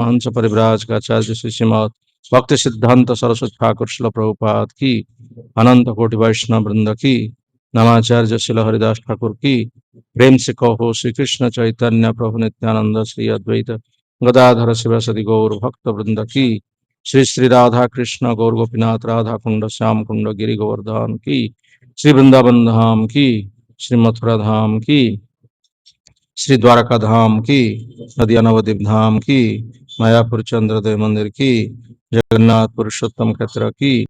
हंस परिव्राज का आचार्य श्री श्रीमद भक्ति सिद्धांत सरस्वती ठाकुर शिल प्रभुपाद की, अनंत कोटि वैष्णव वृंद की, नमाचार्य शिल हरिदास ठाकुर की, प्रेम से कहो श्री कृष्ण चैतन्य प्रभु नित्यानंद श्री अद्वैत गदाधर शिवसदि गौर भक्त वृंद की, श्री श्री राधा कृष्ण गौर गोपीनाथ राधा कुंड श्याम कुंड गिरि गोवर्धन की, श्री वृंदावन धाम की, श्री मथुरा धाम की, श्री द्वारका धाम की, नदिया नवद्वीप धाम की, मायापुर चंद्रदेव मंदिर की, जगन्नाथ पुरुषोत्तम क्षेत्र की,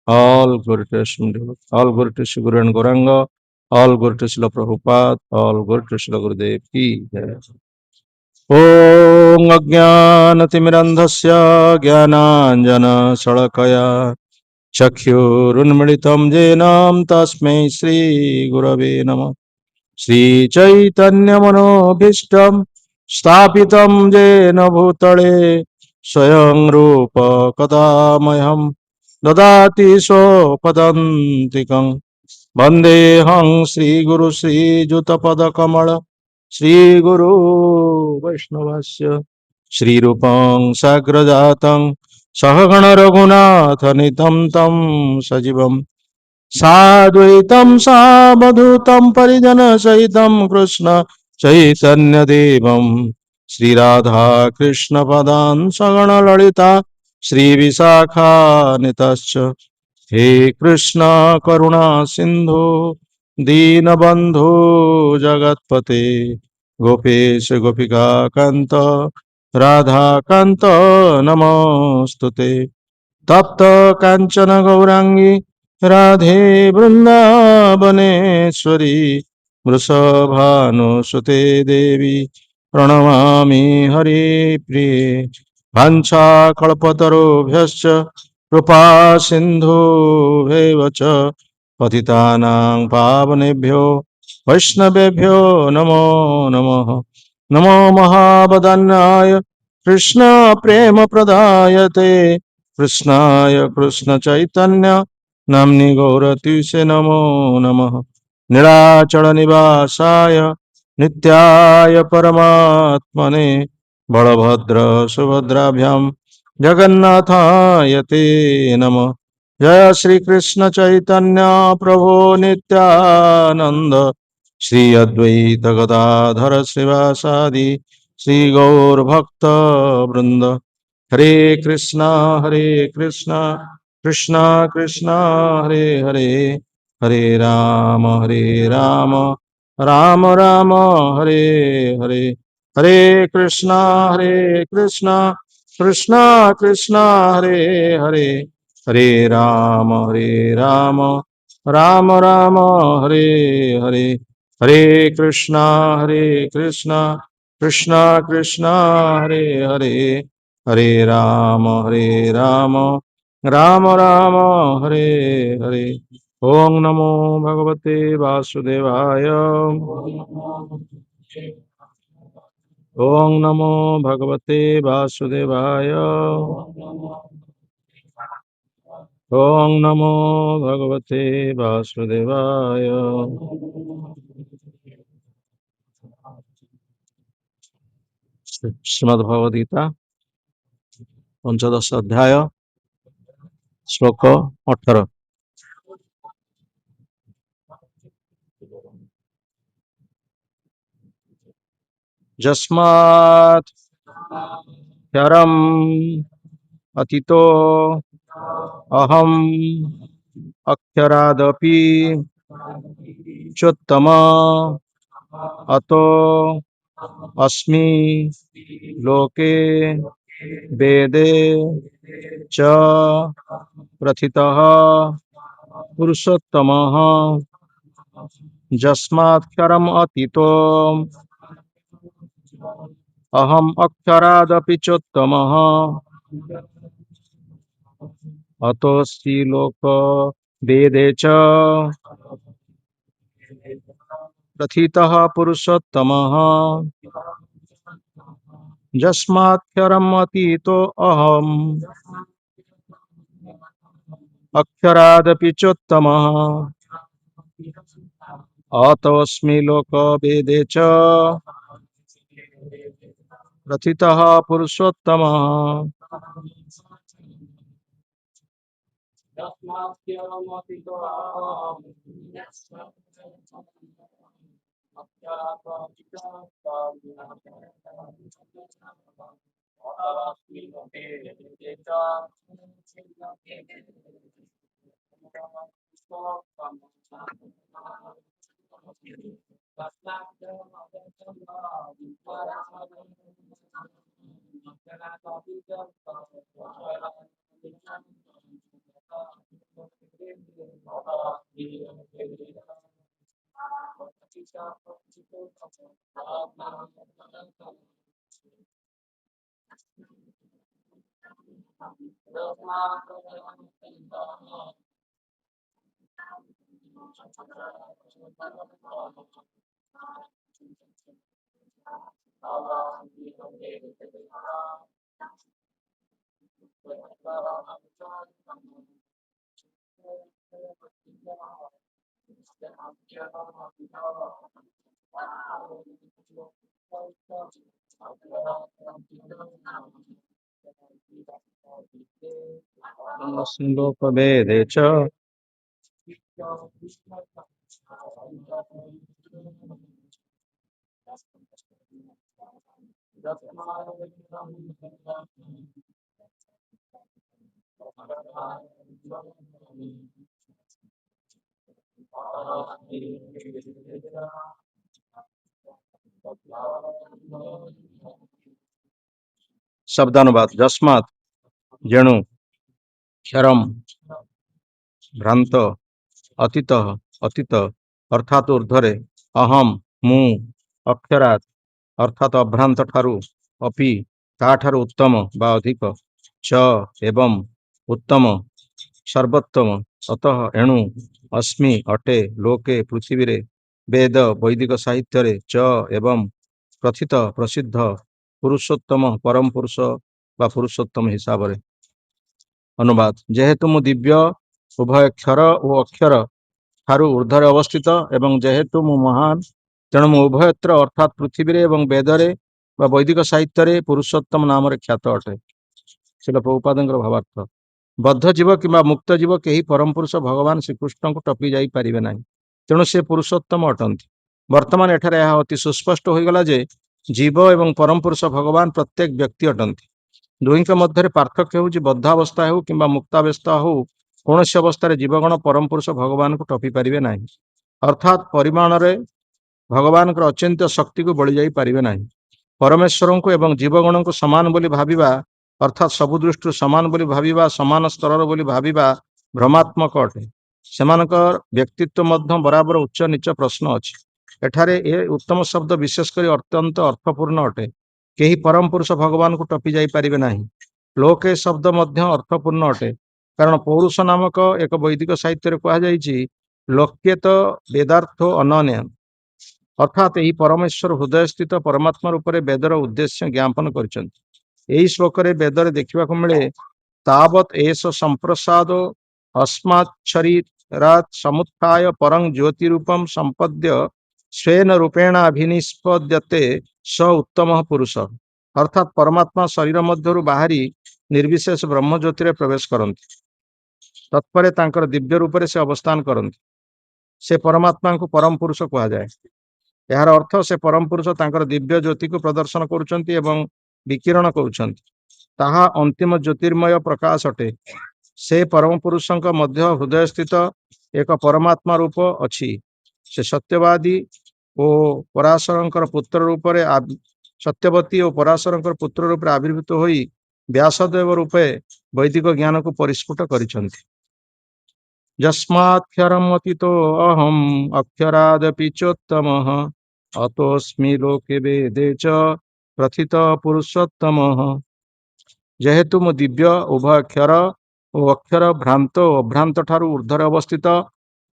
all glory to Shri all glory to Shri Guru and Gauranga, all glory to Srila Prabhupada, all glory to Srila Gurudev की जय। ॐ अज्ञानतिमिरन्धस्य ज्ञानाञ्जनशलाकया चक्षुरुन्मिलितं येन तस्मै श्रीगुरवे नमः। श्रीचैतन्यमनोभीष्टं स्थापितं येन भूतले स्वयं रूप कदा मह्यं ददाति स्वपदान्तिकं। वन्देऽहं श्रीगुरु श्रीयुतपदकमल श्रीगुरु वैष्णवस्य श्रीरूपं साग्रजातं सहगण रघुनाथनितं तं सजीवम् साद्वैतं सावधूतं परिजनसहितं कृष्ण चैतन्यदेवं श्रीराधा कृष्णपदान् सगणललिता श्रीविशाखान्वितश्च। हे कृष्ण करुणा सिन्धु दीनबन्धु जगत्पते गोपेश गोपिका कान्त राधाकान्त नमोऽस्तुते। तप्त काञ्चन गौराङ्गी राधे वृन्दावनेश्वरी वृषभानुसुते देवी प्रणमामि हरिप्रिये। वाञ्छाकल्पतरुभ्यश्च कृपा सिन्धुभ्येव च पतितानां पावनेभ्यो वैष्णवेभ्यो नमो नमः। नमो महावदन्याय कृष्ण प्रेम प्रदायते कृष्णाय कृष्ण चैतन्य नाम्नि गौरतीसे नमो नमः। नीलाचल निवासाय नित्याय परमात्मने बलभद्र सुभद्राभ्यां जगन्नाथाय ते नमः। जय श्री कृष्ण चैतन्य प्रभु नित्यानंद श्री अद्वैत गदाधर श्रीवासादि श्री गौर भक्त वृंद। हरे कृष्णा कृष्णा कृष्णा हरे हरे, हरे राम राम राम हरे हरे। हरे कृष्णा कृष्णा कृष्णा हरे हरे, हरे राम राम राम हरे हरे। हरे कृष्णा कृष्णा कृष्णा हरे हरे, हरे राम राम राम हरे हरे। ओम नमो भगवते वासुदेवाय, ओम नमो भगवते वासुदेवाय, ओम नमो भगवते वासुदेवाय। श्रीमद्भगवद्गीता पंचदश अध्याय श्लोक 18। जस्मात् क्षरम् अतीतो अहम् अक्षरादपि चोत्तम अतो अस्मि लोके वेदे च प्रथितः पुरुषोत्तमः। जस्मात्क्षरम् अतीतो अहम् अक्षरादपि चोत्तमः अतोऽस्मि लोक वेदे च प्रथितः पुरुषोत्तमः यस्माक्षरम् अतीतो अहम् अक्षरादपि चोत्तमः अतोऽस्मि लोकवेदे च प्रथितः पुरुषोत्तमः। लोकवेदे च शब्दानुवाद जस्मात् जेणु क्षरम भ्रांत अतीत अतीत अर्थात ऊर्ध्वरे अहम मु अक्षरात अर्थात अभ्रांत ठारु अपि ताठारु उत्तम बा अधिक च एवं उत्तम सर्वोत्तम अतः एणु अस्मि अटे लोके पृथ्वी रे वेद वैदिक साहित्य रे च एवं प्रथित प्रसिद्ध पुरुषोत्तम परम पुरुष बा पुरुषोत्तम हिसाब रे। अनुवाद जेहेतु मु दिव्य उभय क्षर और अक्षर ठारू ऊर्ध्वरे अवस्थित एवं जेहेतु मु महान तेणु मु उभयत्र अर्थात पृथ्वी रे एवं वेदरे बा वैदिक साहित्य रे पुरुषोत्तम नाम रे ख्यात अटे। शिल प्रभुपादଙ୍କର भावार्थ बद्ध जीव किंबा मुक्त जीव केही परम पुरुष भगवान श्रीकृष्ण को टपी जाई पारिबे नाही तेणु से पुरुषोत्तम अटंती। वर्तमान एठारे यह अति सुस्पष्ट होईगला जे जीव एवं परम पुरुष भगवान प्रत्येक व्यक्ति अटंती। दुहिंक मध्यरे पार्थक्य होउची बद्धावस्था हेउ किंबा मुक्तावस्था होउ कौनसी अवस्था जीवगण परम पुरुष भगवान को टपी पारिबे नाही अर्थात परिमाण रे भगवान अचिंत्य शक्ति को बळी जाई पारिबे नाही। परमेश्वर को एवं जीवगण को समान बोली भाविबा अर्थात सबु दृष्टि समान बोली भाविबा समान स्तर बोली भाविबा भ्रमात्मक अटे। सेमानकर व्यक्तित्व मध्य बराबर उच्च नीच प्रश्न अछि। एठारे ए उत्तम शब्द विशेष करी अत्यंत अर्थपूर्ण अटे। केही परम पुरुष भगवान को टपी जाई पारिबे नाही। लोके शब्द मध्य अर्थपूर्ण अटे कारण पौरुष नामक एक वैदिक साहित्य रे कहा जायछि लोक्येत वेदार्थो अनन्य अर्थात यही परमेश्वर हृदय स्थित परमात्मा रूप में वेदर उद्देश्य ज्ञापन करिसेंति। एही श्लोक रे वेदरे देखिबा को मिले तावत एष संप्रसाद अस्माच्छरीरात् समुत्थाय परं ज्योति रूपम संपद्य स्वेन रूपेण अभिनिष्पद्यते स उत्तम पुरुष अर्थात परमात्मा शरीर मध्यरु बाहरी निर्विशेष ब्रह्म ज्योति रे प्रवेश करंती तत्परे तांकर दिव्य रूप से अवस्थान करंती से परमात्मा को परम पुरुष कहा जाए। यार अर्थ से परम पुरुष तांकर दिव्य ज्योति को प्रदर्शन करुचंती एवं विकिरण करुचंती ताहा अंतिम ज्योतिर्मय प्रकाश अटे। से परम पुरुषंक मध्य हृदय स्थित एक परमात्मा रूप अछि। से सत्यवादी और पराशरंकर पुत्र रूप रे सत्यवती और पराशरंकर पुत्र रूप रे आविर्भूत होई व्यासदेव रूपे वैदिक ज्ञान को परिस्फुट करिसंती। यस्माक्षरम् अतीतो अहम् अक्षरादपि चोत्तमः अतोऽस्मि लोके वेदे च प्रथित पुरुषोत्तमः। जेहेतु मु दिव्य उभय अक्षर ଓ ଅକ୍ଷର ଭ୍ରାନ୍ତ ଓ ଅଭ୍ରାନ୍ତ ଠାରୁ ଉର୍ଦ୍ଧ୍ୱରେ ଅବସ୍ଥିତ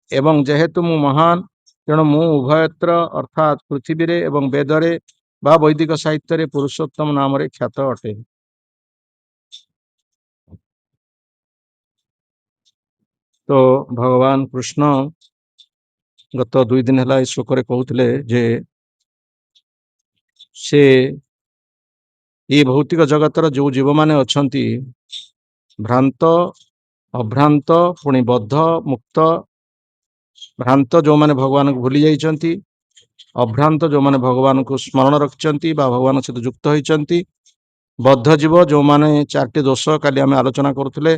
ଏବଂ ଯେହେତୁ ମୁଁ ମହାନ ତେଣୁ ମୁଁ ଉଭୟତ୍ର ଅର୍ଥାତ୍ ପୃଥିବୀରେ ଏବଂ ବେଦରେ ବା ବୈଦିକ ସାହିତ୍ୟରେ ପୁରୁଷୋତ୍ତମ ନାମରେ ଖ୍ୟାତ ଅଟେ। ତ ଭଗବାନ କୃଷ୍ଣ ଗତ 2 ଦିନ ହେଲା ଏ ଶ୍ଲୋକରେ କହୁଥିଲେ ଯେ ସେ ଏ ଭୌତିକ ଜଗତର ଯେଉଁ ଜୀବମାନେ ଅଛନ୍ତି ଭ୍ରାନ୍ତ ଅଭ୍ରାନ୍ତ ପୁଣି ବଦ୍ଧ ମୁକ୍ତ ଭ୍ରାନ୍ତ ଯେଉଁମାନେ ଭଗବାନଙ୍କୁ ଭୁଲି ଯାଇଛନ୍ତି ଅଭ୍ରାନ୍ତ ଯେଉଁମାନେ ଭଗବାନଙ୍କୁ ସ୍ମରଣ ରଖିଛନ୍ତି ବା ଭଗବାନଙ୍କ ସହିତ ଯୁକ୍ତ ହୋଇଛନ୍ତି ବଦ୍ଧ ଜୀବ ଯେଉଁମାନେ 4ଟି ଦୋଷ କାଲି ଆମେ ଆଲୋଚନା କରୁଥିଲେ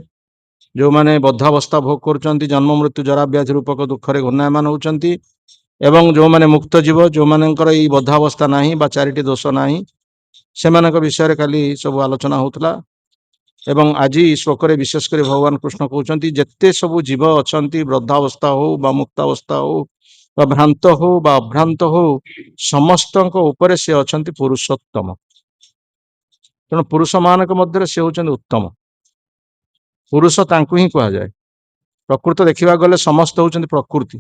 ଯେଉଁମାନେ ବଦ୍ଧାବସ୍ଥା ଭୋଗ କରୁଛନ୍ତି ଜନ୍ମ ମୃତ୍ୟୁ ଜରା ବ୍ୟାଧି ରୂପକ ଦୁଃଖରେ ଘୂର୍ଣ୍ଣାୟମାନ ହେଉଛନ୍ତି ଏବଂ ଯେଉଁମାନେ ମୁକ୍ତ ଜୀବ ଯେଉଁମାନଙ୍କର ଏଇ ବଦ୍ଧାବସ୍ଥା ନାହିଁ ବା 4ଟି ଦୋଷ ନାହିଁ ସେମାନଙ୍କ ବିଷୟରେ କାଲି ସବୁ ଆଲୋଚନା ହେଉଥିଲା ଏବଂ ଆଜି ଶ୍ଲୋକରେ ବିଶେଷ କରି ଭଗବାନ କୃଷ୍ଣ କହୁଛନ୍ତି ଯେତେ ସବୁ ଜୀବ ଅଛନ୍ତି ବୃଦ୍ଧାବସ୍ଥା ହଉ ବା ମୁକ୍ତାବସ୍ଥା ହଉ ବା ଭ୍ରାନ୍ତ ହଉ ବା ଅଭ୍ରାନ୍ତ ହଉ ସମସ୍ତଙ୍କ ଉପରେ ସେ ଅଛନ୍ତି ପୁରୁଷୋତ୍ତମ। ତେଣୁ ପୁରୁଷମାନଙ୍କ ମଧ୍ୟରେ ସେ ହେଉଛନ୍ତି ଉତ୍ତମ। ପୁରୁଷ ତାଙ୍କୁ ହିଁ କୁହାଯାଏ। ପ୍ରକୃତ ଦେଖିବାକୁ ଗଲେ ସମସ୍ତେ ହେଉଛନ୍ତି ପ୍ରକୃତି,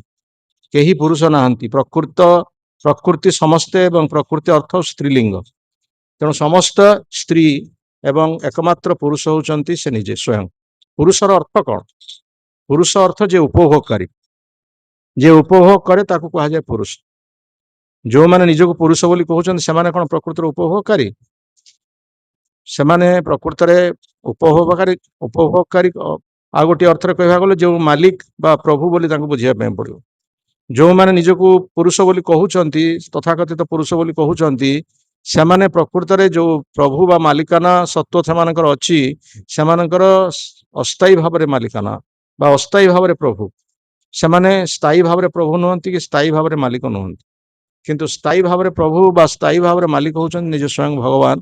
କେହି ପୁରୁଷ ନାହାନ୍ତି। ପ୍ରକୃତି ସମସ୍ତେ ଏବଂ ପ୍ରକୃତି ଅର୍ଥ ସ୍ତ୍ରୀଲିଙ୍ଗ। ତେଣୁ ସମସ୍ତ ସ୍ତ୍ରୀ ଏବଂ ଏକମାତ୍ର ପୁରୁଷ ହେଉଛନ୍ତି ସେ ନିଜେ ସ୍ୱୟଂ। ପୁରୁଷର ଅର୍ଥ କ'ଣ? ପୁରୁଷ ଅର୍ଥ ଯେ ଉପଭୋଗକାରୀ, ଯେ ଉପଭୋଗ କରେ ତାକୁ କୁହାଯାଏ ପୁରୁଷ। ଯେଉଁମାନେ ନିଜକୁ ପୁରୁଷ ବୋଲି କହୁଛନ୍ତି ସେମାନେ କ'ଣ ପ୍ରକୃତରେ ଉପଭୋଗକାରୀ? ସେମାନେ ପ୍ରକୃତରେ ଉପଭୋଗକାରୀ ଆଉ ଗୋଟିଏ ଅର୍ଥରେ କହିବାକୁ ଗଲେ ଯେଉଁ ମାଲିକ ବା ପ୍ରଭୁ ବୋଲି ତାଙ୍କୁ ବୁଝିବା ପାଇଁ ପଡ଼ିବ। ଯେଉଁମାନେ ନିଜକୁ ପୁରୁଷ ବୋଲି କହୁଛନ୍ତି ତଥାକଥିତ ପୁରୁଷ ବୋଲି କହୁଛନ୍ତି ସେମାନେ ପ୍ରକୃତରେ ଯେଉଁ ପ୍ରଭୁ ବା ମାଲିକାନା ସତ୍ତ୍ୱ ସେମାନଙ୍କର ଅଛି ସେମାନଙ୍କର ଅସ୍ଥାୟୀ ଭାବରେ ମାଲିକାନା ବା ଅସ୍ଥାୟୀ ଭାବରେ ପ୍ରଭୁ। ସେମାନେ ସ୍ଥାୟୀ ଭାବରେ ପ୍ରଭୁ ନୁହନ୍ତି କି ସ୍ଥାୟୀ ଭାବରେ ମାଲିକ ନୁହନ୍ତି, କିନ୍ତୁ ସ୍ଥାୟୀ ଭାବରେ ପ୍ରଭୁ ବା ସ୍ଥାୟୀ ଭାବରେ ମାଲିକ ହେଉଛନ୍ତି ନିଜ ସ୍ୱୟଂ ଭଗବାନ।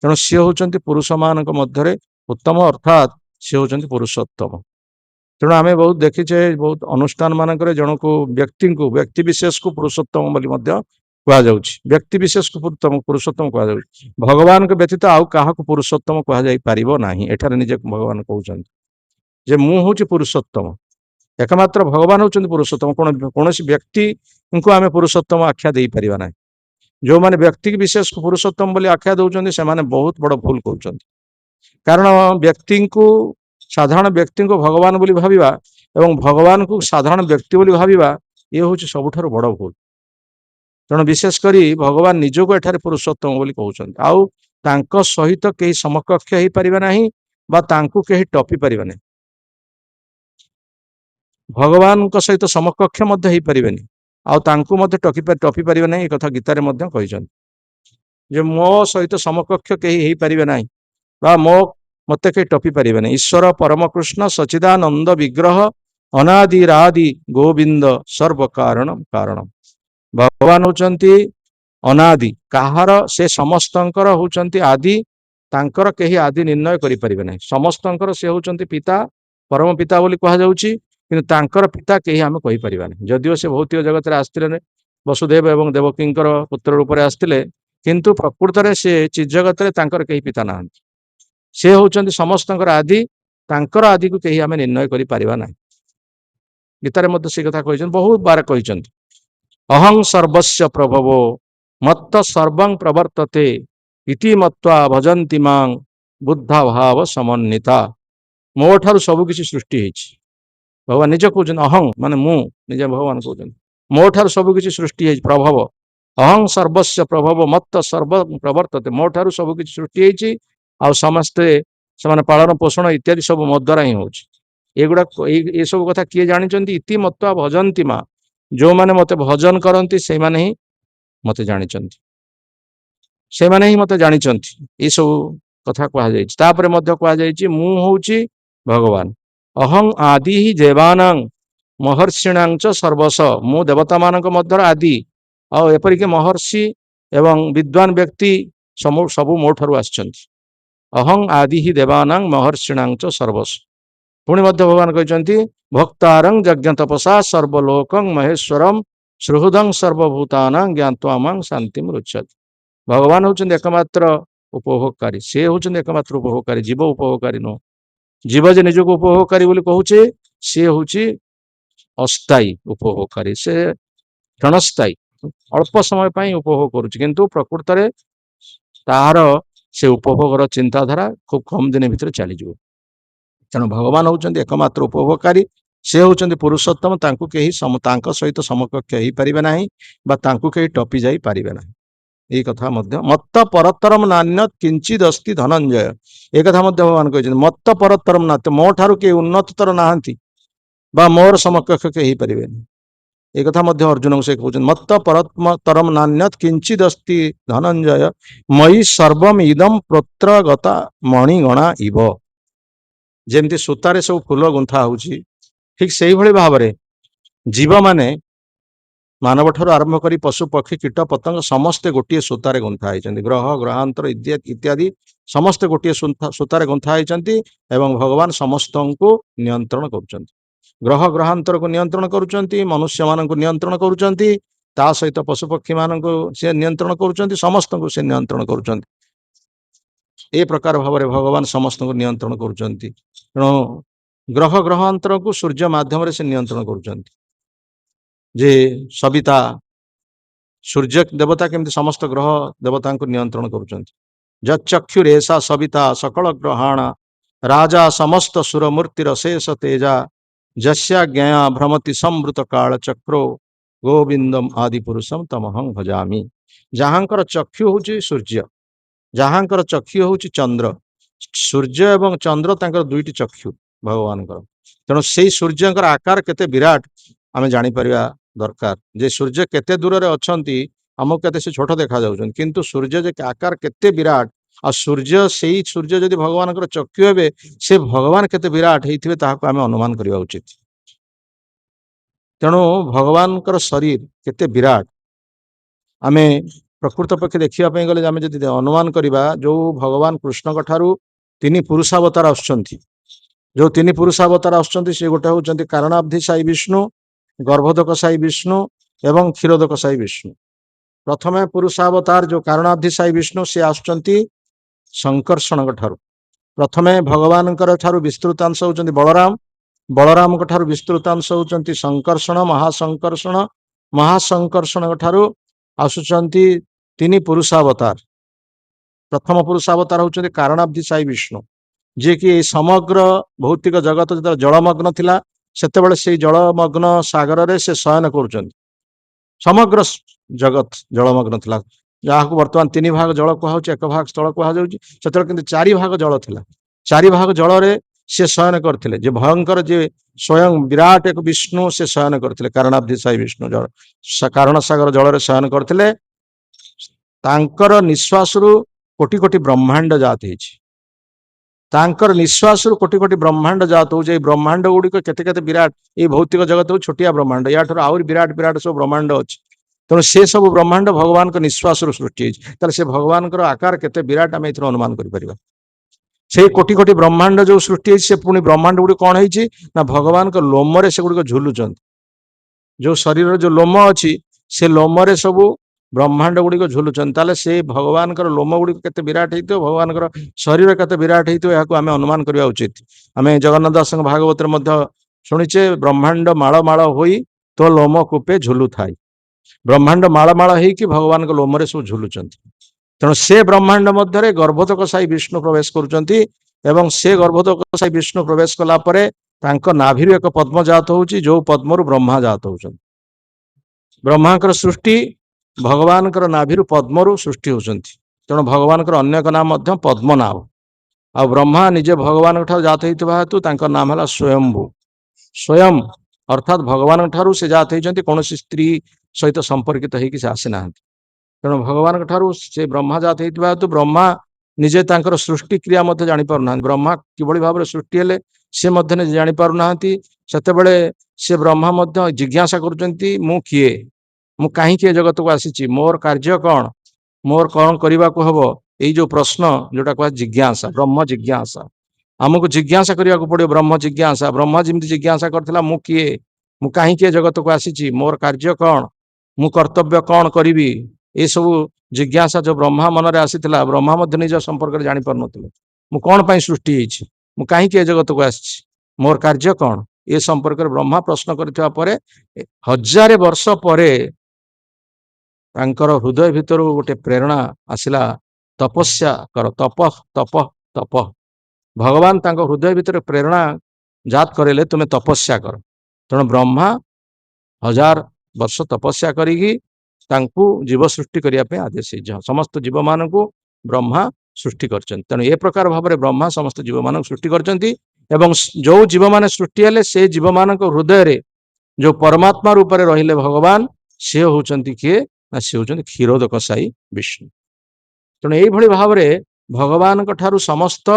ତେଣୁ ସିଏ ହେଉଛନ୍ତି ପୁରୁଷମାନଙ୍କ ମଧ୍ୟରେ ଉତ୍ତମ, ଅର୍ଥାତ୍ ସିଏ ହେଉଛନ୍ତି ପୁରୁଷୋତ୍ତମ। ତେଣୁ ଆମେ ବହୁତ ଦେଖିଛେ ବହୁତ ଅନୁଷ୍ଠାନ ମାନଙ୍କରେ ଜଣକୁ ବ୍ୟକ୍ତି ବିଶେଷକୁ ପୁରୁଷୋତ୍ତମ ବୋଲି ମଧ୍ୟ କୁହାଯାଉଛି। ବ୍ୟକ୍ତି ବିଶେଷକୁ ପୁରୁଷୋତ୍ତମ କୁହାଯାଉଛି। ଭଗବାନଙ୍କ ବ୍ୟତୀତ ଆଉ କାହାକୁ ପୁରୁଷୋତ୍ତମ କୁହାଯାଇ ପାରିବ ନାହିଁ। ଏଠାରେ ନିଜେ ଭଗବାନ କହୁଛନ୍ତି ଯେ ମୁଁ ହେଉଛି ପୁରୁଷୋତ୍ତମ। ଏକମାତ୍ର ଭଗବାନ ହେଉଛନ୍ତି ପୁରୁଷୋତ୍ତମ। କୌଣସି ବ୍ୟକ୍ତିଙ୍କୁ ଆମେ ପୁରୁଷୋତ୍ତମ ଆଖ୍ୟା ଦେଇପାରିବା ନାହିଁ। ଯେଉଁମାନେ ବ୍ୟକ୍ତି ବିଶେଷକୁ ପୁରୁଷୋତ୍ତମ ବୋଲି ଆଖ୍ୟା ଦେଉଛନ୍ତି ସେମାନେ ବହୁତ ବଡ଼ ଭୁଲ କରୁଛନ୍ତି। କାରଣ ସାଧାରଣ ବ୍ୟକ୍ତିଙ୍କୁ ଭଗବାନ ବୋଲି ଭାବିବା ଏବଂ ଭଗବାନଙ୍କୁ ସାଧାରଣ ବ୍ୟକ୍ତି ବୋଲି ଭାବିବା ଇଏ ହେଉଛି ସବୁଠାରୁ ବଡ଼ ଭୁଲ। ତେଣୁ ବିଶେଷ କରି ଭଗବାନ ନିଜକୁ ଏଠାରେ ପୁରୁଷୋତ୍ତମ ବୋଲି କହୁଛନ୍ତି। ଆଉ ତାଙ୍କ ସହିତ କେହି ସମକକ୍ଷ ହେଇପାରିବେ ନାହିଁ ବା ତାଙ୍କୁ କେହି ଟପି ପାରିବେ ନାହିଁ। ଭଗବାନଙ୍କ ସହିତ ସମକକ୍ଷ ମଧ୍ୟ ହେଇପାରିବେନି ଆଉ ତାଙ୍କୁ ମଧ୍ୟ ଟପି ପାରିବେ ନାହିଁ। ଏ କଥା ଗୀତାରେ ମଧ୍ୟ କହିଛନ୍ତି ଯେ ମୋ ସହିତ ସମକକ୍ଷ କେହି ହେଇପାରିବେ ନାହିଁ ବା ମତେ କେହି ଟପି ପାରିବେ ନାହିଁ। ଈଶ୍ୱର ପରମକୃଷ୍ଣ ସଚିଦାନନ୍ଦ ବିଗ୍ରହ ଅନାଦିରାଦି ଗୋବିନ୍ଦ ସର୍ବ କାରଣ। ଭଗବାନ ହେଉଛନ୍ତି ଅନାଦି, କାହାର ସେ ସମସ୍ତଙ୍କର ହେଉଛନ୍ତି ଆଦି, ତାଙ୍କର କେହି ଆଦି ନିର୍ଣ୍ଣୟ କରିପାରିବେ ନାହିଁ। ସମସ୍ତଙ୍କର ସେ ହେଉଛନ୍ତି ପିତା, ପରମ ପିତା ବୋଲି କୁହାଯାଉଛି, କିନ୍ତୁ ତାଙ୍କର ପିତା କେହି ଆମେ କହିପାରିବା ନାହିଁ। ଯଦିଓ ସେ ଭୌତିକ ଜଗତରେ ଆସିଥିଲେ ବସୁଦେବ ଏବଂ ଦେବକୀଙ୍କର ପୁତ୍ର ରୂପରେ ଆସିଥିଲେ, କିନ୍ତୁ ପ୍ରକୃତରେ ସେ ଚିଜଗତରେ ତାଙ୍କର କେହି ପିତା ନାହାନ୍ତି। ସେ ହେଉଛନ୍ତି ସମସ୍ତଙ୍କର ଆଦି, ତାଙ୍କର ଆଦିକୁ କେହି ଆମେ ନିର୍ଣ୍ଣୟ କରିପାରିବା ନାହିଁ। ଗୀତାରେ ମଧ୍ୟ ସେ କଥା କହିଛନ୍ତି, ବହୁତ ବାର କହିଛନ୍ତି। ଅହଂ ସର୍ବସ୍ୟ ପ୍ରଭବୋ ମତ୍ତ ସର୍ବଂ ପ୍ରବର୍ତ୍ତତେ ଇତି ମତ୍ୱା ଭଜନ୍ତି ମାଂ ବୁଦ୍ଧା ଭାବ ସମନ୍ୱିତା। ମୋ ଠାରୁ ସବୁ କିଛି ସୃଷ୍ଟି ହେଇଛି। ଭଗବାନ ନିଜେ କହୁଛନ୍ତି ଅହଂ ମାନେ ମୁଁ, ନିଜେ ଭଗବାନ କହୁଛନ୍ତି ମୋ ଠାରୁ ସବୁ କିଛି ସୃଷ୍ଟି ହେଇଛି। ପ୍ରଭବ ଅହଂ ସର୍ବସ୍ୟ ପ୍ରଭବ ମତ୍ତ ସର୍ବ ପ୍ରବର୍ତ୍ତତେ, ମୋ ଠାରୁ ସବୁ କିଛି ସୃଷ୍ଟି ହେଇଛି ଆଉ ସେମାନେ ପାଳନ ପୋଷଣ ଇତ୍ୟାଦି ସବୁ ମୋ ଦ୍ୱାରା ହିଁ ହଉଛି। ଏସବୁ କଥା କିଏ ଜାଣିଛନ୍ତି? ଇତି ମତ୍ୱା ଭଜନ୍ତି ମା, ଯେଉଁମାନେ ମତେ ଭଜନ କରନ୍ତି ସେମାନେ ହିଁ ମତେ ଜାଣିଛନ୍ତି, ଏସବୁ କଥା କୁହାଯାଇଛି। ତାପରେ ମଧ୍ୟ କୁହାଯାଇଛି ମୁଁ ହଉଛି ଭଗବାନ। ଅହଂ ଆଦି ହି ଦେବାନାଂ ମହର୍ଷିଣାଞ୍ଚ ସର୍ବସ, ମୁଁ ଦେବତା ମାନଙ୍କ ମଧ୍ୟରେ ଆଦି, ଆଉ ଏପରିକି ମହର୍ଷି ଏବଂ ବିଦ୍ୱାନ ବ୍ୟକ୍ତି ସବୁ ମୋ ଠାରୁ ଆସିଛନ୍ତି। ଅହଂ ଆଦି ହି ଦେବାନାଂ ମହର୍ଷିଣାଞ୍ଚ ସର୍ବସ। ପୁଣି ମଧ୍ୟ ଭଗବାନ କହିଛନ୍ତି ଭକ୍ତାରଂ ଯଜ୍ଞ ତପସା ସର୍ବଲୋକଂ ମହେଶ୍ୱରମ୍ ସୁହୃଦଂ ସର୍ବଭୂତାନାଂ ଜ୍ଞାତ୍ୱା ମାଂ ଶାନ୍ତିମ୍ ରୁଚ୍ଛତି। ଭଗବାନ ହେଉଛନ୍ତି ଏକମାତ୍ର ଉପଭୋଗକାରୀ। ସେ ହେଉଛନ୍ତି ଏକମାତ୍ର ଉପଭୋଗକାରୀ, ଜୀବ ଉପଭୋଗକାରୀ ନୁହଁ। जीव जे निजक उपभोगकारी बोली कहूचे सी हूँ अस्थायी उपभोगकारी, से क्षणस्थायी अल्प समय पर उपभोग करुच्ची, किंतु प्रकृत में तार से उपभोगर चिंताधारा खूब कम दिन भितर चलीज। तेणु भगवान होउछन्ति एकमात्र उपभोगकारी, से होउछन्ति पुरुषोत्तम, तांकु केही तांको सहित समकक्ष हेई परिबे नाही बा तांकु केही टपी जाई परिबे नाही। এই কথা ମଧ୍ୟ ମତ୍ତ ପରତରମ ନାନ୍ୟତ୍ କିଞ୍ଚିଦ୍ अस्ति ଧନଞ୍ଜୟ, ଏ କଥା ମଧ୍ୟ ଭଗବାନ କହିଛନ୍ତି ମତ୍ତ ପରତରମ ନାନ୍ୟତ୍, ମୋ ଠାରୁ କେହି ଉନ୍ନତତର ନାହାନ୍ତି ବା ମୋର ସମକକ୍ଷ କେହି ହେଇପାରିବେନି। ଏ କଥା ମଧ୍ୟ ଅର୍ଜୁନଙ୍କୁ ସେ କହୁଛନ୍ତି ମତ୍ତ ପରତରମ ନାନ୍ୟତ୍ କିଞ୍ଚିଦ୍ अस्ति ଧନଞ୍ଜୟ ମୟି ସର୍ବମ୍ ଇଦମ୍ ପ୍ରୋତ୍ରଗତା ମଣିଗଣା ଇବ। ଯେମିତି ସୂତାରେ ସବୁ ଫୁଲ ଗୁନ୍ଥା ହଉଛି, ଠିକ ସେଇଭଳି ଭାବରେ ଜୀବମାନେ मानव ठार आरंभ कर पशु पक्षी कीट पतंग समस्ते गोटे सूतार गुंथा होती, ग्रह ग्रहांतर इत्यादि समस्ते गोटे सूतार गुंथा होती एवं भगवान समस्त को नियंत्रण कर ग्रह ग्रहांतर को नियंत्रण कर मनुष्य मान नियंत्रण कर सहित पशु पक्षी मान से नियंत्रण कर समस्त को से नियंत्रण कर प्रकार भाव में भगवान समस्त को नियंत्रण कर तेणु ग्रह ग्रहांतर को सूर्य माध्यम से नियंत्रण कर जे सविता सूर्य देवता केमती समस्त ग्रह देवता को नियंत्रण कर चक्षुरेशा सविता सकल ग्रहाण राजा समस्त सुरमूर्तिर शेष तेजा जस्या ज्ञया भ्रमति संवृत काल चक्रो गोविंदम आदि पुरुषम तमहं भजामि। जहाँकर चक्षु हूँ सूर्य, जहाँकर चक्षु हूँ चंद्र, सूर्य एवं चंद्र तांकर दुईटी चक्षु भगवान, तेणु से सूर्य आकार केते विराट आमे जानी परिया दरकार जे सूर्य केते दूर रे अछंती हमक केते से छोट देखा जाउछन, किंतु सूर्य जे आकार केते विराट आ सूर्य सेही सूर्य जदि भगवान चक्षु हेबे से भगवान केते विराट हेथिबे ताहाको आमे अनुमान करिया उचित। तेणु भगवान शरीर केते विराट आमे प्रकृत पक्षे देखिया पई गले आमे जदि अनुमान करिबा जो भगवान कृष्ण ठारू तीन पुरुषावतार आछंती, जो तीन पुरुषावतार आछंती से गोटे होचंती कारणाब्धि साई विष्णु, गर्भोदक साई विष्णु एवं क्षीरोदक साई विष्णु। प्रथमे पुरुषावतार जो कारणाब्धि साई विष्णु से आसुचंती संकर्षण ठारू, प्रथमे भगवान ठारू विस्तृतांश होचंती बलराम, बलराम ठारू विस्तृतांश होचंती संकर्षण महासंकर्षण, महासंकर्षण ठारू आसुचंती तीन पुरुषावतार। प्रथम पुरुषावतार होचंती कारणाब्धि साई विष्णु, जे कि समग्र भौतिक जगत जो जलमग्न थिला सेतेबेले से जलमग्न सागर रे से शयन करुचंती, समग्र जगत जलमग्न थिला जहाँ को वर्तमान तीन भाग जल कहुच एक भाग स्थल कहुच्छी, से किंतु चारि भाग जल थिला, चारि भाग जल रे से शयन करथिले, जे भयंकर जे स्वयं विराट एक विष्णु से शयन करथिले कारणाब्धि साई विष्णु जल कारण सागर जल रे शयन करथिले। तांकर निश्वास रु कोटि कोटि ब्रह्मांड जात हेछि, तांकर निश्वास कोटि कोटि ब्रह्मांड जात हो, ब्रह्मांड गुड़िक केते केते विराट, ये भौतिक जगत हो छोटिया ब्रह्मांड, या आहुरी विराट विराट सब ब्रह्मांड अच्छी, तेणु से सब ब्रह्मांड भगवान का निश्वास सृष्टि से भगवान आकार केते विराट आम एथर अनुमान करिपरिबा। से कोटि कोटि ब्रह्मांड जो सृष्टि से पुणी ब्रह्मांड गुड़ी कौन है ना भगवान का लोमरे से गुड़िक झुलुचंती, जो शरीर जो लोम अच्छी से लोमरे सबू ब्रह्मांड गुड़िक झुलुचंती, ताले से भगवान लोम गुड़िक केते विराट हेतो, भगवान शरीर केते विराट हेतो याको आमे अनुमान करिया उचित। आमे जगन्नाथ दास भागवत रे मध्य शुणिचे ब्रह्मांड माळ माळ होई तो लोम कूपे झुलु थाई, ब्रह्मांड माळ माळ हेई कि भगवान लोमरे सब झुलुचंती। तेणु से ब्रह्मांड मध्य गर्भोदक साई विष्णु प्रवेश करुचंती एवं से गर्भोदक साई विष्णु प्रवेश कला परे तांको नाभिरु एक पद्म जात होउची, जो पद्मरु ब्रह्मा जात होउचंती। ब्रह्मांकर सृष्टि भगवान नाभिरु पद्मरु सृष्टि होउचंती, तेणु भगवान अन्य एक नाम मध्य पद्मनाभ। आ ब्रह्मा निजे भगवान ठार जात हेतुवा हेतु तांकर नाम हला स्वयंभू, स्वयं अर्थात भगवान ठारू से जात होइचंती, कोनोसी स्त्री सहित संपर्कित हेकि से आसी नाहंती। तेणु भगवान ठारू से ब्रह्मा जात हेतुवा हेतु ब्रह्मा निजे तांकर सृष्टि क्रिया मध्य जानि पारु नाहंती, ब्रह्मा किभଳି भाबरे सृष्टि हेले से मध्य निजे जानि पारु नाहंती। सेतेबेले से ब्रह्मा मध्य जिज्ञासा करुचंती मु किए, मु काहे के जगत को आसीची, मोर कार्य कौन, मोर कौन करने को हबो, ये जो प्रश्न जोटा कह जिज्ञासा, ब्रह्म जिज्ञासा आमको जिज्ञासा करने को पड़ो। ब्रह्म जिज्ञासा ब्रह्मा जमी जिज्ञासा करथिला मु किए, मु काहे के जगत को आसीची, मोर कार्य कौन, मु कर्तव्य कौन करी, ये सब जिज्ञासा जो ब्रह्मा मन रे आसीथिला, ब्रह्मा मध्य निज संपर्क जानि पार नथिले मु कौन पई सृष्टि हेछि। ମୁଁ କାହିଁକି ଏ ଜଗତକୁ ଆସିଛି, ମୋର କାର୍ଯ୍ୟ କ'ଣ, ଏ ସମ୍ପର୍କରେ ବ୍ରହ୍ମା ପ୍ରଶ୍ନ କରିଥିବା ପରେ 1000 ବର୍ଷ ପରେ ତାଙ୍କର ହୃଦୟ ଭିତରୁ ଗୋଟେ ପ୍ରେରଣା ଆସିଲା, ତପସ୍ୟା କର, ତପ ତପ ତପ। ଭଗବାନ ତାଙ୍କ ହୃଦୟ ଭିତରେ ପ୍ରେରଣା ଜାତ କରିଲେ, ତୁମେ ତପସ୍ୟା କର। ତେଣୁ ବ୍ରହ୍ମା 1000 ବର୍ଷ ତପସ୍ୟା କରିକି ତାଙ୍କୁ ଜୀବ ସୃଷ୍ଟି କରିବା ପାଇଁ ଆଦେଶ ହେଇଛି। ସମସ୍ତ ଜୀବମାନଙ୍କୁ ବ୍ରହ୍ମା ସୃଷ୍ଟି କରିଛନ୍ତି। ତେଣୁ ଏ ପ୍ରକାର ଭାବରେ ବ୍ରହ୍ମା ସମସ୍ତ ଜୀବମାନଙ୍କୁ ସୃଷ୍ଟି କରିଛନ୍ତି ଏବଂ ଯୋଉ ଜୀବମାନେ ସୃଷ୍ଟି ହେଲେ ସେ ଜୀବମାନଙ୍କ ହୃଦୟରେ ଯୋଉ ପରମାତ୍ମା ରୂପରେ ରହିଲେ ଭଗବାନ, ସେ ହଉଛନ୍ତି କିଏ ନା ସେ ହଉଛନ୍ତି କ୍ଷୀରୋଦକ ସାଇ ବିଷ୍ଣୁ। ତେଣୁ ଏଇଭଳି ଭାବରେ ଭଗବାନଙ୍କ ଠାରୁ ସମସ୍ତ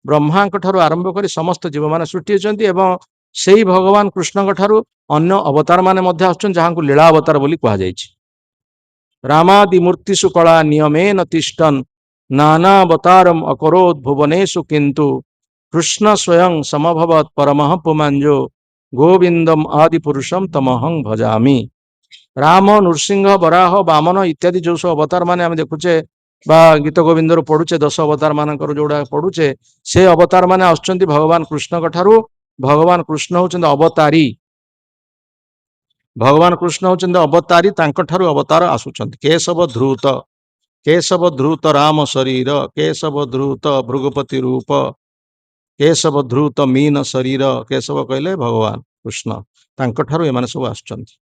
ବ୍ରହ୍ମାଙ୍କ ଠାରୁ ଆରମ୍ଭ କରି ସମସ୍ତ ଜୀବମାନେ ସୃଷ୍ଟି ହେଇଛନ୍ତି ଏବଂ ସେଇ ଭଗବାନ କୃଷ୍ଣଙ୍କ ଠାରୁ ଅନ୍ୟ ଅବତାର ମାନେ ମଧ୍ୟ ଆସୁଛନ୍ତି, ଯାହାଙ୍କୁ ଲୀଳା ଅବତାର ବୋଲି କୁହାଯାଇଛି। ରାମାଦି ମୂର୍ତ୍ତିଷୁ କଳା ନିୟମେନ ତିଷ୍ଠନ୍ ନାନାବତାରମ ଅକରୋତ ଭୁବନେଷୁ କିନ୍ତୁ କୃଷ୍ଣ ସ୍ୱୟଂ ସମଭବତ ପରମଃ ପୁମାଞ୍ଜୋ ଗୋବିନ୍ଦମ ଆଦି ପୁରୁଷମ ତମହଂ ଭଜାମି। ରାମ, ନୃସିଂହ, ବରାହ, ବାମନ ଇତ୍ୟାଦି ଯୋଉ ସବୁ ଅବତାର ମାନେ ଆମେ ଦେଖୁଛେ ବା ଗୀତ ଗୋବିନ୍ଦରୁ ପଢୁଛେ, 10 ଅବତାର ମାନଙ୍କର ଯୋଉଟା ପଢୁଛେ, ସେ ଅବତାର ମାନେ ଆସୁଛନ୍ତି ଭଗବାନ କୃଷ୍ଣଙ୍କ ଠାରୁ। ଭଗବାନ କୃଷ୍ଣ ହଉଛନ୍ତି ଅବତାରୀ, ଭଗବାନ କୃଷ୍ଣ ହଉଛନ୍ତି ଅବତାରୀ, ତାଙ୍କ ଠାରୁ ଅବତାର ଆସୁଛନ୍ତି। କେଶବ ଧୃତ ରାମ ଶରୀର, କେଶବ ଧୃତ ଭୃଗୁପତି ରୂପ, କେଶବ ଧୃତ ମୀନ ଶରୀର। କେଶବ କହିଲେ ଭଗବାନ କୃଷ୍ଣ, ତାଙ୍କ ଠାରୁ ଏମାନେ ସବୁ ଆସୁଛନ୍ତି।